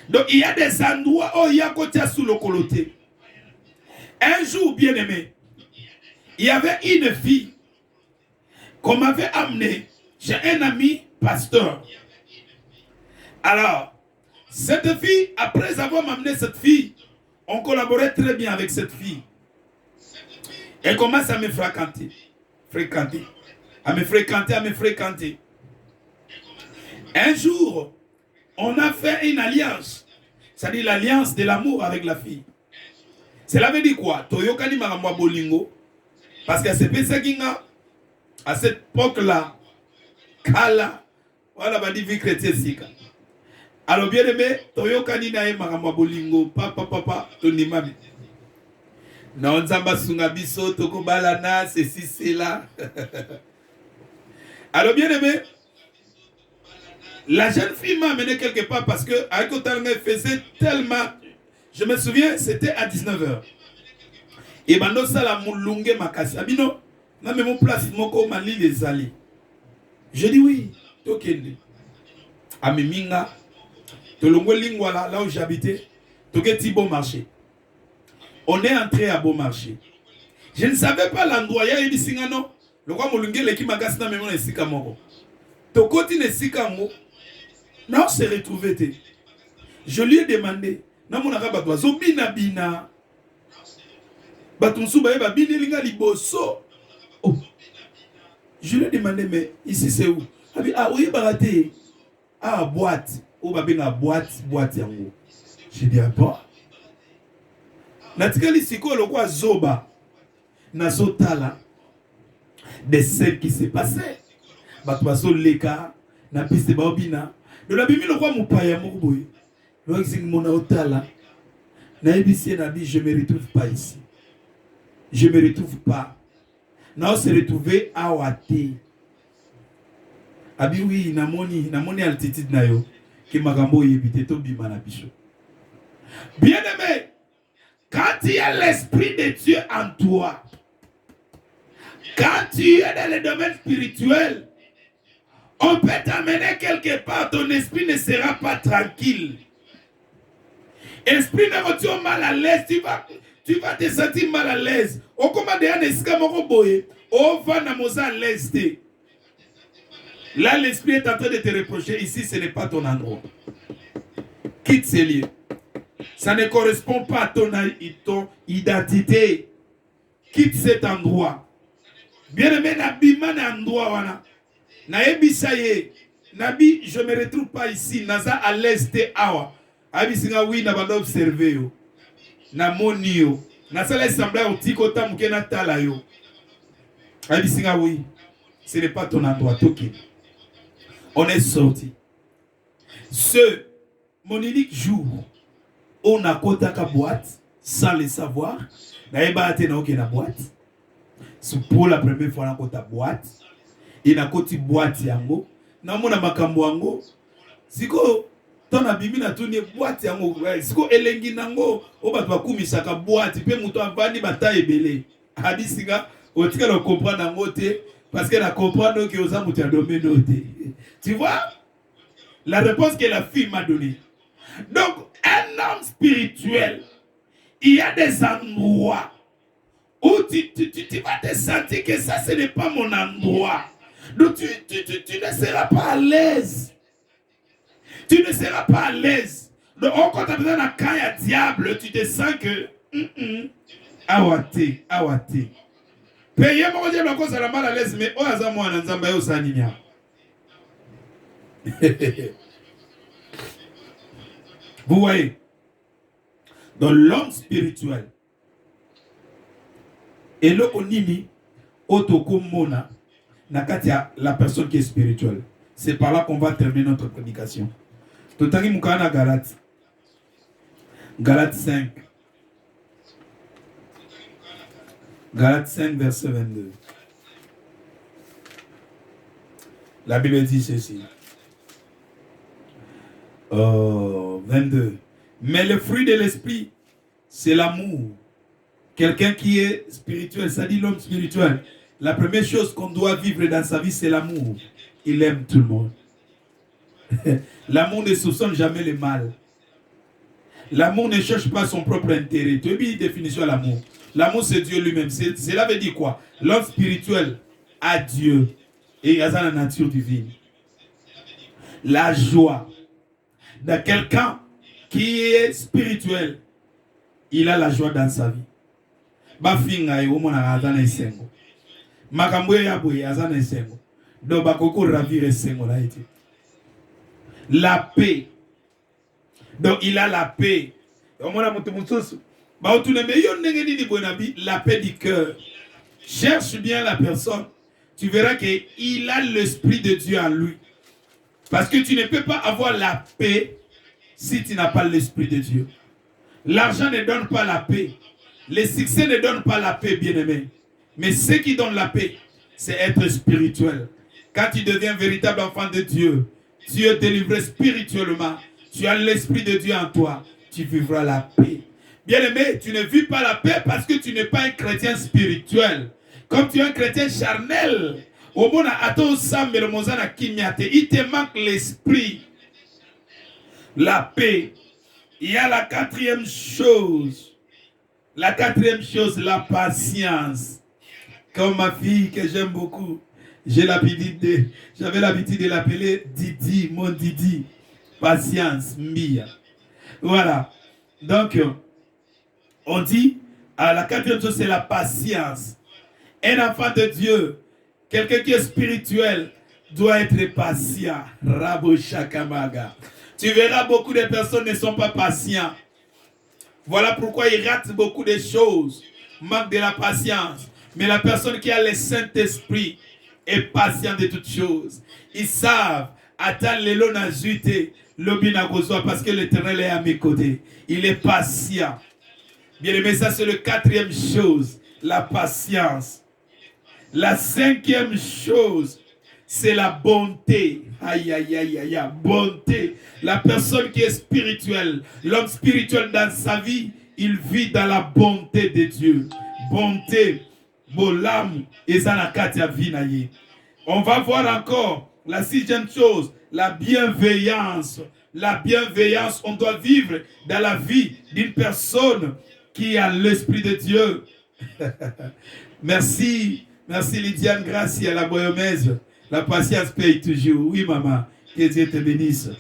Donc il y a des endroits où il y a côté sous le coloté. Un jour, bien aimé, il y avait une fille qu'on m'avait amenée chez un ami pasteur. Alors, cette fille, après avoir amené cette fille, on collaborait très bien avec cette fille. Elle commence à me fréquenter. À me fréquenter. Un jour, on a fait une alliance. C'est-à-dire l'alliance de l'amour avec la fille. Cela veut dire quoi? Toyokani maramwa bolingo. Parce que c'est ça qui a, à cette époque-là, Kala, voilà, va dire vie chrétienne sika. Alors bien aimé, Toyokani na maramwa bolingo, papa, tonimami. Na onzamba sungabiso, toko balana, ceci, cela. Alors bien aimé, la jeune fille m'a amené quelque part parce que Aikotalme faisait tellement. Je me souviens, c'était à 19h. Et maintenant, ça la moulungue makasi. Abino, na me mon place, moko mali les alliés. Je dis oui, tokende. Amiminga, tolongo lingwala, là où j'habitais, toketi bon marché. On est entré à bon marché. Je ne savais pas l'endroit, il y a eu des non. Le roi moulungue leki makasi na me mon esika moko. Tokoti nesika mo. Non, on s'est retrouvé. Je lui ai demandé. Je lui ai demandé, mais ici c'est où? Ah oui, baraté. Ah, boîte. Où va bien boîte yango. J'ai dit, ah bon? Natikali siko le quoi zoba. Nazotala. Des scènes qui s'est passé. Batwaso leka. Na piste baobina. De la Bible, le roi Moupaya Mourboui. Le roi Xingmona Otala. Naïbissé Nabi, je ne me retrouve pas ici. Je ne me retrouve pas. Now se retrouver à Wate. Abi oui, namoni altitude na yo. Ki magambo yebite to bima na bicho. Bien aimé, quand il y a l'esprit de Dieu en toi, quand tu es dans le domaine spirituel, on peut t'amener quelque part, ton esprit ne sera pas tranquille. Esprit ne retient mal à l'aise, tu vas te sentir mal à l'aise. Au commandé un escam boye, au va na moza à l'aise. Là, l'esprit est en train de te reprocher. Ici, ce n'est pas ton endroit. Quitte ces lieux. Ça ne correspond pas à ton identité. Quitte cet endroit. Bien aimé, n'abîme pas endroit wana. Naebi saye, nabi, je me retrouve pas ici, naza à l'est de awa. Abi singa oui na bando observer yo. Na moni yo. Nasala semblait au tikota mukena talayo. Abisinga oui. Ce n'est pas ton endroit. Toké. On est sorti. Ce mon unique jour, on a kotaka boîte sans le savoir. Naïba atena oké na boîte. C'est pour la première fois on a boîte. Et na koti boîte yango. Na mona makambo yango. Siko ton abimi na tuni boîte yango. Siko elengi nango. Oba twa kumisaka boîte. Pe muto avandi bata ebele. Hadi singa. Otika le comprendre nango te. Parce qu'elle a compris que aux âmes tu as dominé. Tu vois la réponse que la fille m'a donnée. Donc, un homme spirituel, il y a des endroits où tu vas te sentir que ça, ce n'est pas mon endroit. Donc, tu ne seras pas à l'aise. Tu ne seras pas à l'aise. Donc, quand tu as besoin d'un cas diable, tu te sens que awate. Payez mon Dieu, la cause à la mal à l'aise, mais oh, azamo ananzamba yo saninya. Vous voyez, dans l'homme spirituel, et le onimi, otoko mona, nakatia la personne qui est spirituelle. C'est par là qu'on va terminer notre prédication. Totari mukana Galate. Galate 5. Galates 5, verset 22. La Bible dit ceci. 22. Mais le fruit de l'esprit, c'est l'amour. Quelqu'un qui est spirituel, ça dit l'homme spirituel. La première chose qu'on doit vivre dans sa vie, c'est l'amour. Il aime tout le monde. L'amour ne soupçonne jamais le mal. L'amour ne cherche pas son propre intérêt. Tu as une définition à l'amour. L'amour, c'est Dieu lui-même. Cela veut dire quoi? L'homme spirituel a Dieu et il a la nature divine. La joie de quelqu'un qui est spirituel, il a la joie dans sa vie. Bafinga yo mona azana isengo. Makambo ya boye azana isengo. Do bakoko ravir isengo la été. La paix. Donc il a la paix. Au mona mutu mususu. La paix du cœur. Cherche bien la personne. Tu verras qu'il a l'esprit de Dieu en lui. Parce que tu ne peux pas avoir la paix si tu n'as pas l'esprit de Dieu. L'argent ne donne pas la paix. Les succès ne donnent pas la paix, bien-aimé. Mais ce qui donne la paix, c'est être spirituel. Quand tu deviens véritable enfant de Dieu, tu es délivré spirituellement. Tu as l'esprit de Dieu en toi. Tu vivras la paix. Bien-aimé, tu ne vis pas la paix parce que tu n'es pas un chrétien spirituel. Comme tu es un chrétien charnel, il te manque l'esprit. La paix. Il y a la quatrième chose. La quatrième chose, la patience. Comme ma fille que j'aime beaucoup, j'avais l'habitude de l'appeler Didi, mon Didi. Patience, Mia. Voilà. Donc, on dit, la quatrième chose, c'est la patience. Un enfant de Dieu, quelqu'un qui est spirituel, doit être patient. Rabo Shakamaga. Tu verras, beaucoup de personnes ne sont pas patients. Voilà pourquoi ils ratent beaucoup de choses. Manque de la patience. Mais la personne qui a le Saint-Esprit est patient de toutes choses. Ils savent, attendre les lots n'a juté, parce que l'Éternel est à mes côtés. Il est patient. Bien aimé, ça c'est le quatrième chose, la patience. La cinquième chose, c'est la bonté. Aïe, aïe, aïe, aïe, aïe, bonté. La personne qui est spirituelle, l'homme spirituel dans sa vie, il vit dans la bonté de Dieu. Bonté. Bolam et Zanakatia Vinaye. On va voir encore la sixième chose, la bienveillance. La bienveillance, on doit vivre dans la vie d'une personne qui a l'esprit de Dieu. Merci, merci Lydiane, grâce à la boyomèse. La patience paye toujours. Oui, maman, que Dieu te bénisse.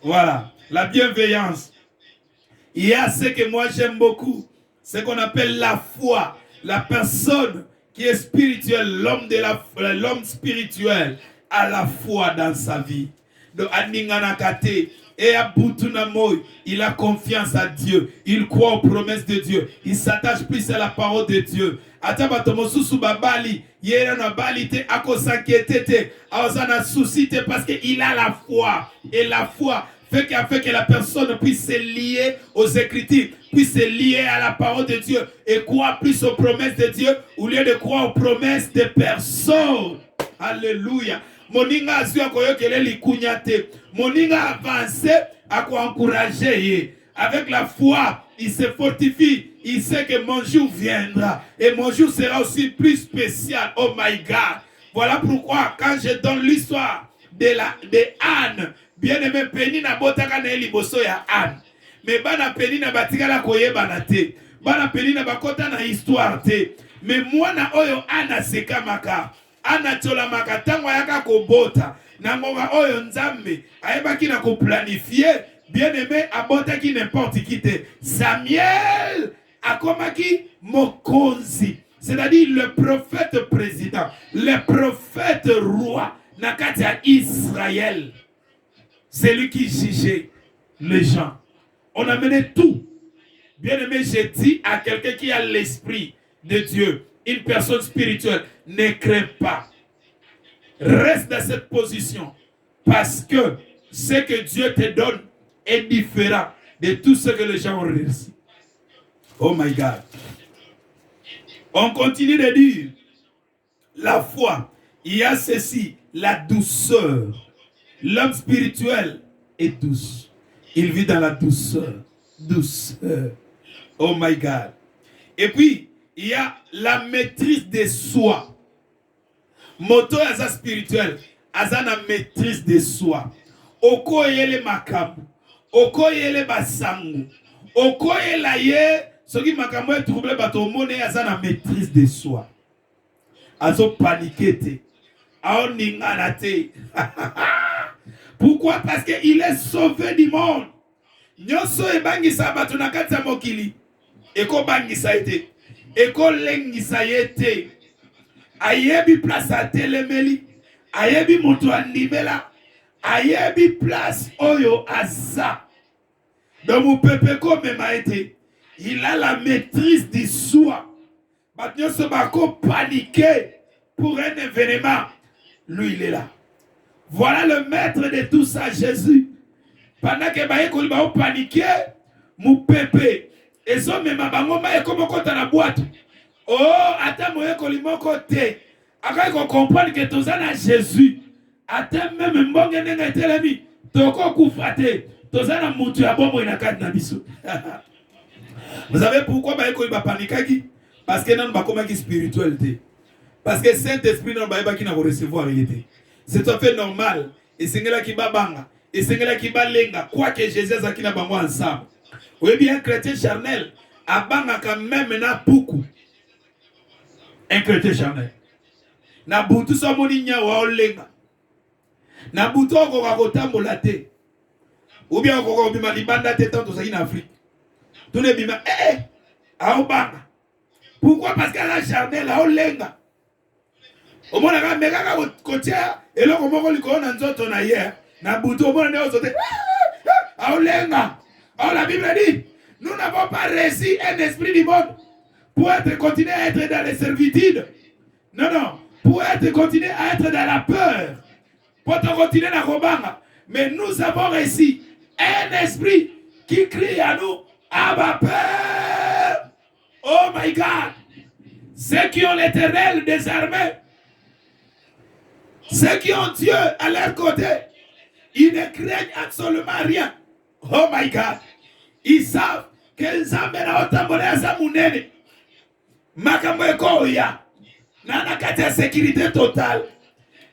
Voilà, la bienveillance. Il y a ce que moi j'aime beaucoup, ce qu'on appelle la foi. La personne qui est spirituelle, l'homme spirituel, a la foi dans sa vie. de Aninganakate. Et à Boutunamoy, il a confiance à Dieu. Il croit aux promesses de Dieu. Il s'attache plus à la parole de Dieu. Atabatomosusu babali, yera na balite, ako s'inquiéter, aosana souci, parce qu'il a la foi. Et la foi fait que la personne puisse se lier aux Écritures, puisse se lier à la parole de Dieu et croire plus aux promesses de Dieu au lieu de croire aux promesses de personnes. Alléluia. Moninga azua koyokele likunyate. Moninga avance à encourager. Avec la foi, il se fortifie. Il sait que mon jour viendra. Et mon jour sera aussi plus spécial. Oh my God. Voilà pourquoi quand je donne l'histoire de Anne, bien aimé Penina botaka na liboso ya Anne. Mais bana Penina batikala koyeba te. Bana Penina bakota na histoire te. Mais moi na oyo Anne sekamaka. Anna tola makatango yaka kobota nangonga oyo nzambe ayebaki na ko planifier bien aimé abota ki n'importe qui te Samuel akomaki mokonzi, c'est-à-dire le prophète président, le prophète roi nakati ya Israël, c'est lui qui jugeait les gens. On a mené tout. Bien aimé, j'ai dit à quelqu'un qui a l'esprit de Dieu, une personne spirituelle, ne crains pas. Reste dans cette position. Parce que ce que Dieu te donne est différent de tout ce que les gens ont réussi. Oh my God. On continue de dire, la foi, il y a ceci, la douceur. L'homme spirituel est douce. Il vit dans la douceur. Douceur. Oh my God. Et puis, il y a la maîtrise de soi. Moto aza spirituel, aza na maîtrise de soi. Oko yele makabu, oko yele basangu, oko yela ye, soki makamu e trouble bato mone aza na maîtrise de soi. Azo paniqué te, ao ningana te. Pourquoi? Parce qu'il est sauvé du monde. Nyoso e bangisa bato na kati ya mokili, eko bangisa ete. Eko lengisa yete. Ayebi place a telemeli. Ayebi moto andimela. Ayebi place oyo aza. Donc mon peuple comme maïté, il a la maîtrise du soi. Maintenant ce bako paniqué pour un événement. Lui il est là. Voilà le maître de tout ça, Jésus. Pendant que baeko ba paniqué, mon peuple et ça même bango ma comme kota na boîte. Oh, attends moye kolimoko te. Aka ko comprendre que tozana Jésus. Attends même mbonge nenga telemi. Toko kufate. Tozana mutu ya bombo inakati na biso. Vous savez pourquoi baeko ba panikaki? Parce que nan ba komaki spiritualité. Parce que Saint-Esprit nan ba ki na recevoir réalité. C'est tout à fait normal. Et sengela ki babanga, et sengela ki balenga quoi que Jésus a qui na bango ensemble. Oui bien chrétien charnel abanga quand même na beaucoup. Un chrétien charnel. Na butu so moni nya wa olenga. Na butu ko kotambola te. Ou bien ko bima libanda te tant ça en Afrique. Tout le bima aobanga. Pourquoi? Parce qu'à la charnel a olenga. Au moins la mega ka kotia eloko moko liko na nzoto na hier. Na butu au moins ne ozote. Aolenga. Oh la Bible dit, nous n'avons pas reçu un esprit du monde pour continuer à être dans les servitudes. Non, non. Pour continuer à être dans la peur. Pour continuer à robanga. Mais nous avons reçu un esprit qui crie à nous, Abba peur. Oh my God. Ceux qui ont l'Éternel des armées, ceux qui ont Dieu à leur côté, ils ne craignent absolument rien. Oh my God. Ils savent que Nzambe na otambole aza munene. Makambo ekoya. Nana kati ya sécurité totale.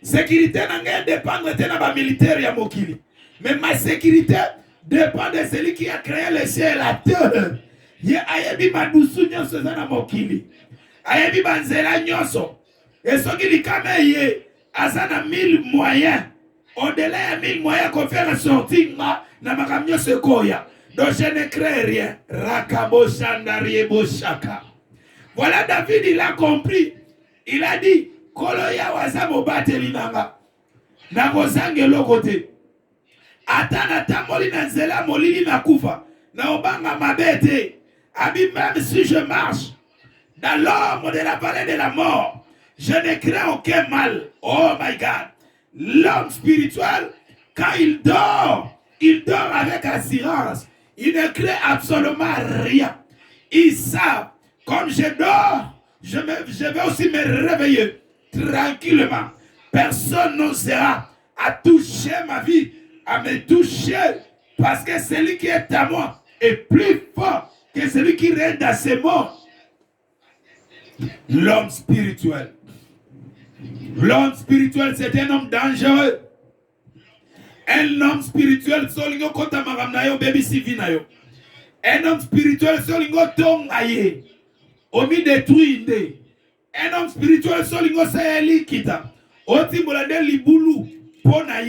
Sécurité nanga dépendre de na militaire ya mokili. Mais ma sécurité dépend de celui qui a créé le ciel et la terre. Ye ayebi madusu nyonso za na mokili. Ayebi banzela nyonso. Et soki likame ye azana 1000 moyens. Au-delà de 1000 moyens qu'on fait ressortir na makamyo sekoya. Donc je ne crains rien. Rakabo shandariebo shaka. Voilà David, il a compris. Il a dit, Kolo ya wazamo bateli nanga. Na kozange lokote. Atana tamoli na nzela molili na kufa. Na obanga mabete. Abi même si je marche dans l'ombre de la vallée de la mort, je ne crains aucun mal. Oh my God. L'homme spirituel, quand il dort avec assurance. Il ne craint absolument rien. Ils savent, comme je dors, je vais aussi me réveiller tranquillement. Personne n'osera à toucher ma vie, à me toucher, parce que celui qui est à moi est plus fort que celui qui règne dans ce monde. L'homme spirituel. L'homme spirituel, c'est un homme dangereux. Un homme spirituel, solingo kota magamnayo baby sivinayo. Un homme spirituel, solingo tongaye. Omi détruinde. Un homme spirituel, solingo sayeli kita. Oti mulade libulu. Pona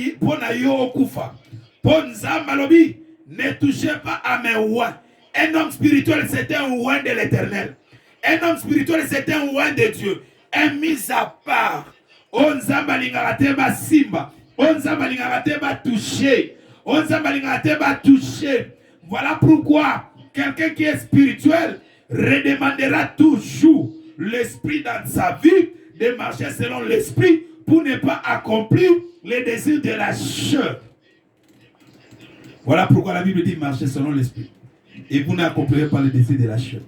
yo okufa. Pon zambalobi. Ne touchez pas à mes rois. Un homme spirituel, c'est un roi de l'éternel. Un homme spirituel, c'est un roi de Dieu. Un mis à part. On zambalingarateba simba. On zambalingarateba touché. On zambalingarateba touché. Voilà pourquoi quelqu'un qui est spirituel redemandera toujours l'esprit dans sa vie de marcher selon l'esprit pour ne pas accomplir les désirs de la chair. Voilà pourquoi la Bible dit marcher selon l'esprit. Et vous n'accomplirez pas les désirs de la chair.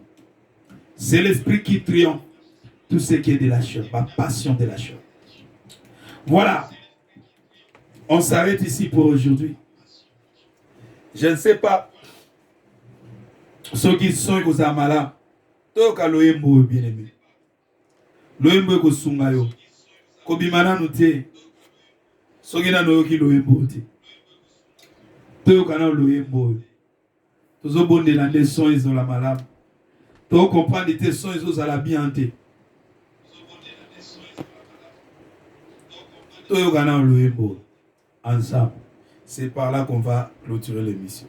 C'est l'esprit qui triomphe tout ce qui est de la chair, ma passion de la chair. Voilà. On s'arrête ici pour aujourd'hui. Je ne sais pas. Ceux qui sont aux amala, toka loembo bien aimé. Loembo ko sungayo. Ko bimana nute. Sogina no ki loembo te. Toka na loembo. Tozo bonde na des sons ils ont la malade. To comprendre tes sons ils ont la bien hanté. Toka na loembo. Ensemble. C'est par là qu'on va clôturer l'émission.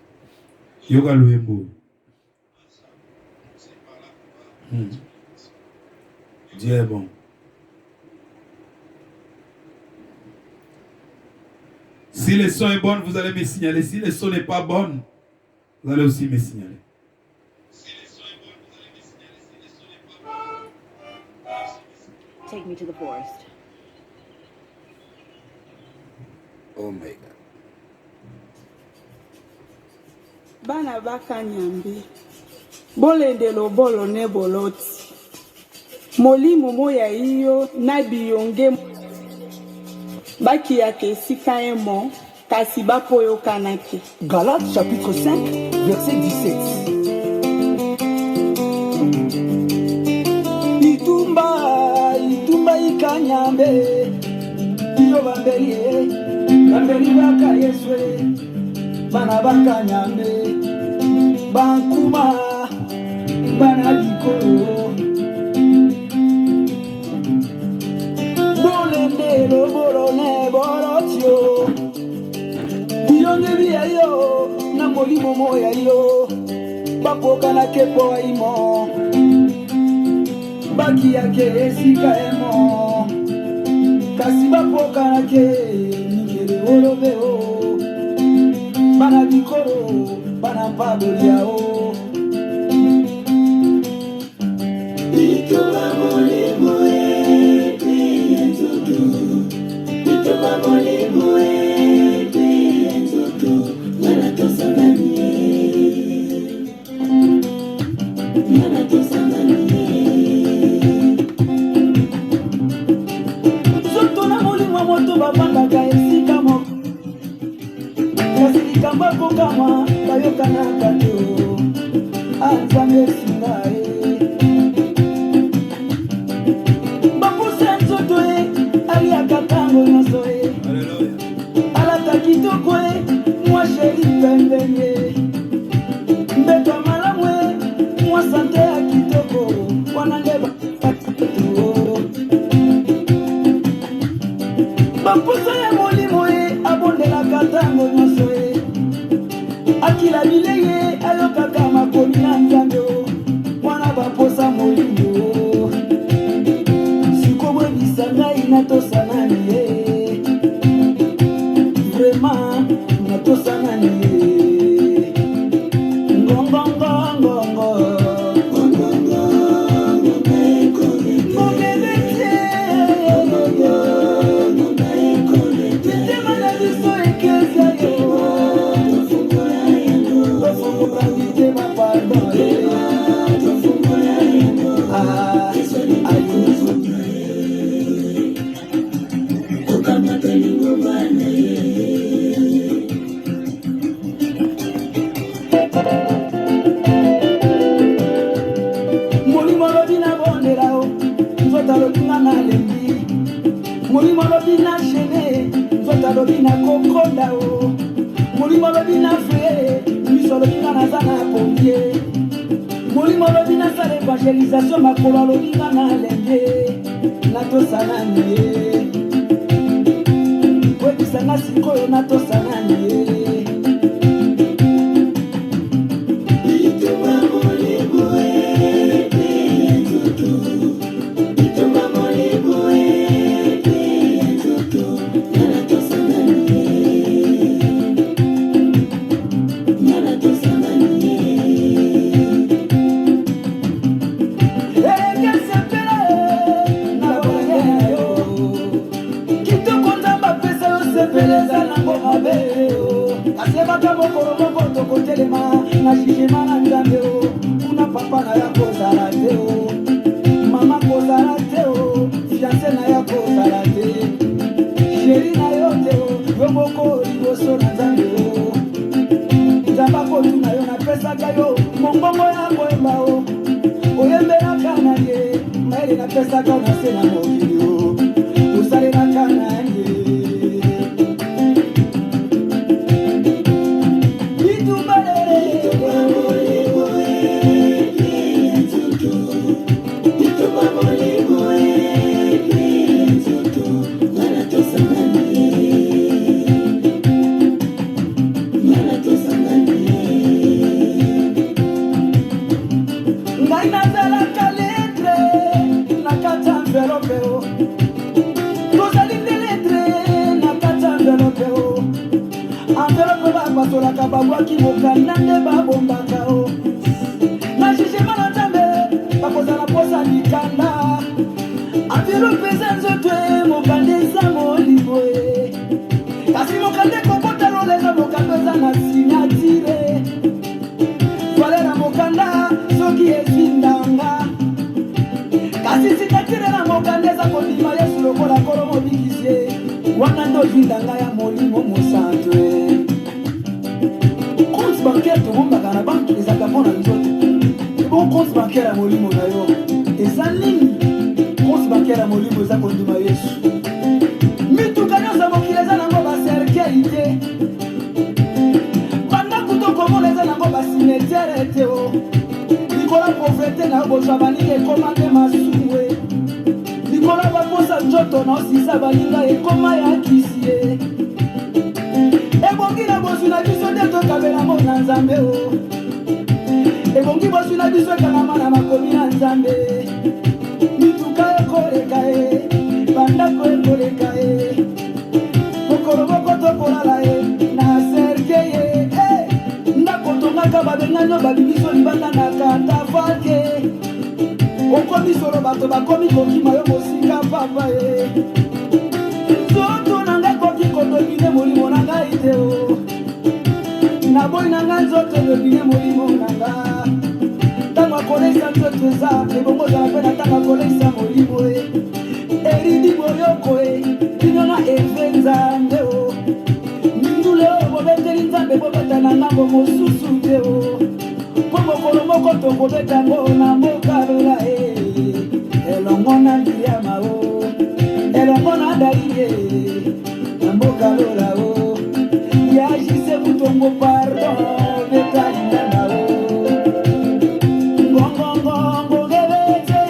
Yoga loembo. Dieu est bon. Si le son est bon, vous allez me signaler. Si le son n'est pas bon, vous allez aussi me signaler. Take me to the forest. Oh my God. Bana bakanyambi bolendelo bolo ne boloti molimo moya iyo na biyonge baki yake esika emo kasi bapoyo kanake. Galates chapitre 5 verset 17. Itumba ikanyambe iyo bambelie bambeli baka yeswe bana bakanyambe bankuma bana likolo bolendelo bolone borotio biyonge biyayo na molimo moya yo bapoka na kepo imo baki yake esika emo kasi bapoka na ke ningere olobeo bana likolo bana paboliao Bituba molimo enzoto Bituba molimo enzoto Mana tosanganie Mana tosanganie Soto na molimo moto babanga esika moko Kamba kokama bayokana kato Anzame singae Bapuse nzoto alia katango naso Alata kitoko mwa sheri pembenye Mbeto malamwe mwa sante ya kitoko Wanangeba Bapuse ya molimo abonde la katango naso Akila bileye ayokaka makomi na nzambe mwana baposa molimo sikobwebisa ngai natosana ye vraiment natosana molimo lobi na fe miso lobi nga naza na pompier molimo lobi nasala évangélisation makolo lobi nga na lenge natosana nie webisanga sikoyo natosana nie na jugement na nzambe o kuna papa na ya kozala te o mama kozala te o fiancé na ya kozala te chéri na yo te o yo moko liboso na nzambe o nzambe akotuna yo napesaka yo mongongo ya koyemba o oyembelaka na ye mayele napesaka na se na mokili o osalelaka na ye basolaka babwaki mokanda nde babombaka o na jugement na nzambe bakozala posa likanda anviro mpeza nzoto e mokanda eza molimo e kasi mokanda ekokota loleza mokanda eza na signatire vale na mokanda soki ezwindanga kasi signatire na mokanda eza kondima yesu lokola kolo mobikisi ye wana nde ozwindanga ya molimo mosantu e bancaire tobombaka na banke ezalaka mpo na nzoto ebon compte bancaire ya molimo na yo eza nini compte bancaire ya molimo eza kondima yesu mituka nyonso mokili eza nango baserkeli te bandako tokomona eza nango basimetiere te o likola profete na yo bozwa baninga ekoma nde masumu e likola baposa nzoto na osisa baninga ekoma ya kisi e ebongi na bosu na biso nde tokabelango na nzambe o ebongi bosu na biso ekangama na makomi na nzambe mituka ekoleka e bandako ekoleka e mokolo moko tokolala e na serke ye ndako tongaka babenganyo babibiso libanda na katafalke okomi solo bato bakomi kokima yo mosika papa e nzoto na ngai koki kodomine molimo na ngai te o naboyi na ngai nzoto edomine molimo na nga ntango akolesa nzoto eza ebongo ozala mpe na ntango akolesa molimo e eridi boyoko e bino na eve nzambe o mindule oyo bobeteli nzambe bobeta na ngambo mosusu te o mpo mokolo moko tokobeta ngo na mokalola e elongo na miriama o elongo na daide na mokalola o yagise mutongo pardon betalinga o ngongongongo gebete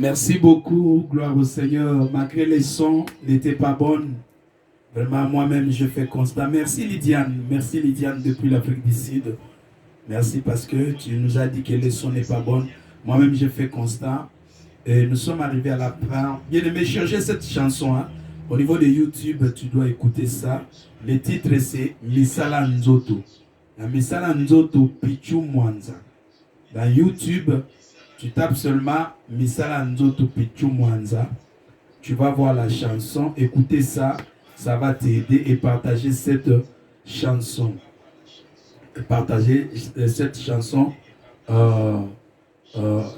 Merci beaucoup, gloire au Seigneur. Malgré les sons n'étaient pas bonnes, vraiment moi-même je fais constat. Merci Lydiane depuis l'Afrique du Sud. Merci parce que tu nous as dit que les sons n'est pas bonnes. Moi-même je fais constat. Et nous sommes arrivés à la fin. Bien aimé, cherchez cette chanson. Hein. Au niveau de YouTube, tu dois écouter ça. Le titre c'est Misala Nzoto. Misala Nzoto Pichu Mwanza. Dans YouTube, tu tapes seulement Misala Nzoto Pichu Mwanza. Tu vas voir la chanson, écouter ça, ça va t'aider et partager cette chanson. partager cette chanson.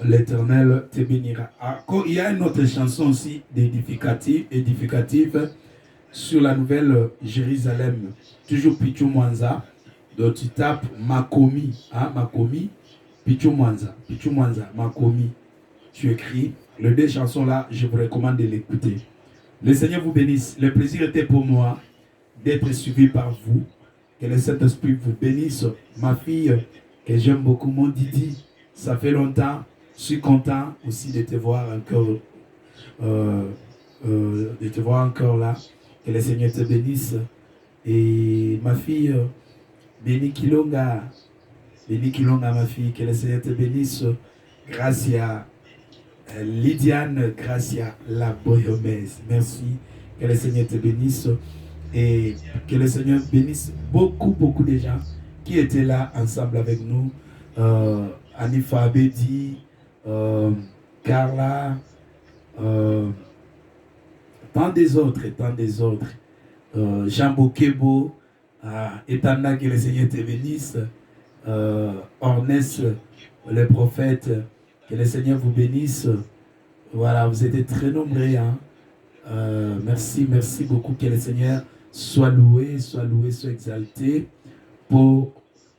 L'Éternel te bénira. Il y a une autre chanson aussi édificative sur la nouvelle Jérusalem. Toujours Pichou Mwanza. Donc tu tapes Makomi. Hein, Makomi. Pichou Mwanza, Makomi. Tu écris. Les deux chansons là, je vous recommande de l'écouter. Le Seigneur vous bénisse. Le plaisir était pour moi d'être suivi par vous. Que le Saint-Esprit vous bénisse. Ma fille, que j'aime beaucoup, mon Didi. Ça fait longtemps. Je suis content aussi de te voir encore. Là. Que le Seigneur te bénisse. Et ma fille, Béni Kilonga, ma fille, que le Seigneur te bénisse. Gracia Lydiane, Gracia la Boyomèse. Merci. Que le Seigneur te bénisse. Et que le Seigneur bénisse beaucoup de gens qui étaient là ensemble avec nous. Anifa Abedi, Carla, tant des autres. Jean Bokebo, Etana, que le Seigneur te bénisse. Ornès, le prophète, que le Seigneur vous bénisse. Voilà, vous êtes très nombreux. Hein? Merci beaucoup. Que le Seigneur soit loué, soit exalté pour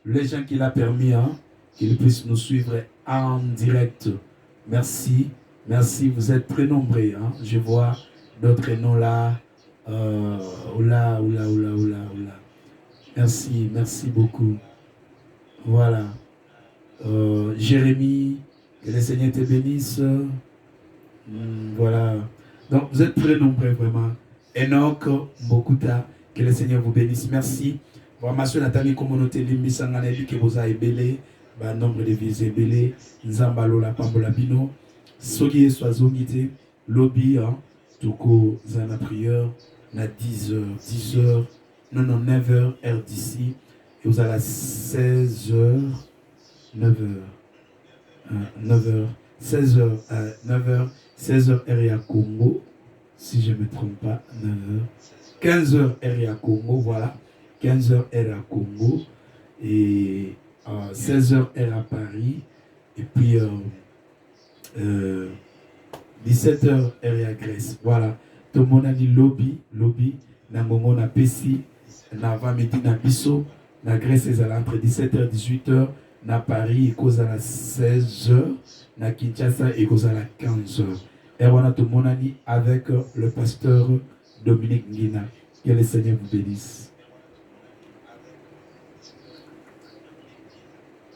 les gens qu'il a permis, hein, qu'ils puissent nous suivre en direct. Merci, vous êtes très nombreux. Hein? Je vois d'autres noms là. Oula. Merci beaucoup. Voilà. Jérémie, que le Seigneur te bénisse. Voilà. Donc vous êtes très nombreux vraiment. Enoch, Mokuta, que le Seigneur vous bénisse. Merci. Vraiment, sur Nathalie, communauté Limbisangane, que vous avez belé, nombre de vies belé, Nzambalo la Pambola Bino, Sogi et Soazongité, Lobby, Toko, Zana prière, na 10h, 9h, heure d'ici, et vous allez à 16h, 9h, 16h, RIA Congo, si je ne me trompe pas, 9h, 15h, RIA Congo, voilà, 15h, RIA Congo, et 16h, RIA Paris, et puis 17h, RIA Grèce, voilà. Tout le monde a dit lobby, Nangongo na Pessi, na Vamedi na Bisso, na Grèce est entre 17h et 18h, na Paris et cause à la 16h, na Kinshasa et cause à la 15h. Et voilà tout le monde a dit avec le pasteur Dominique Ngina. Que le Seigneur vous bénisse.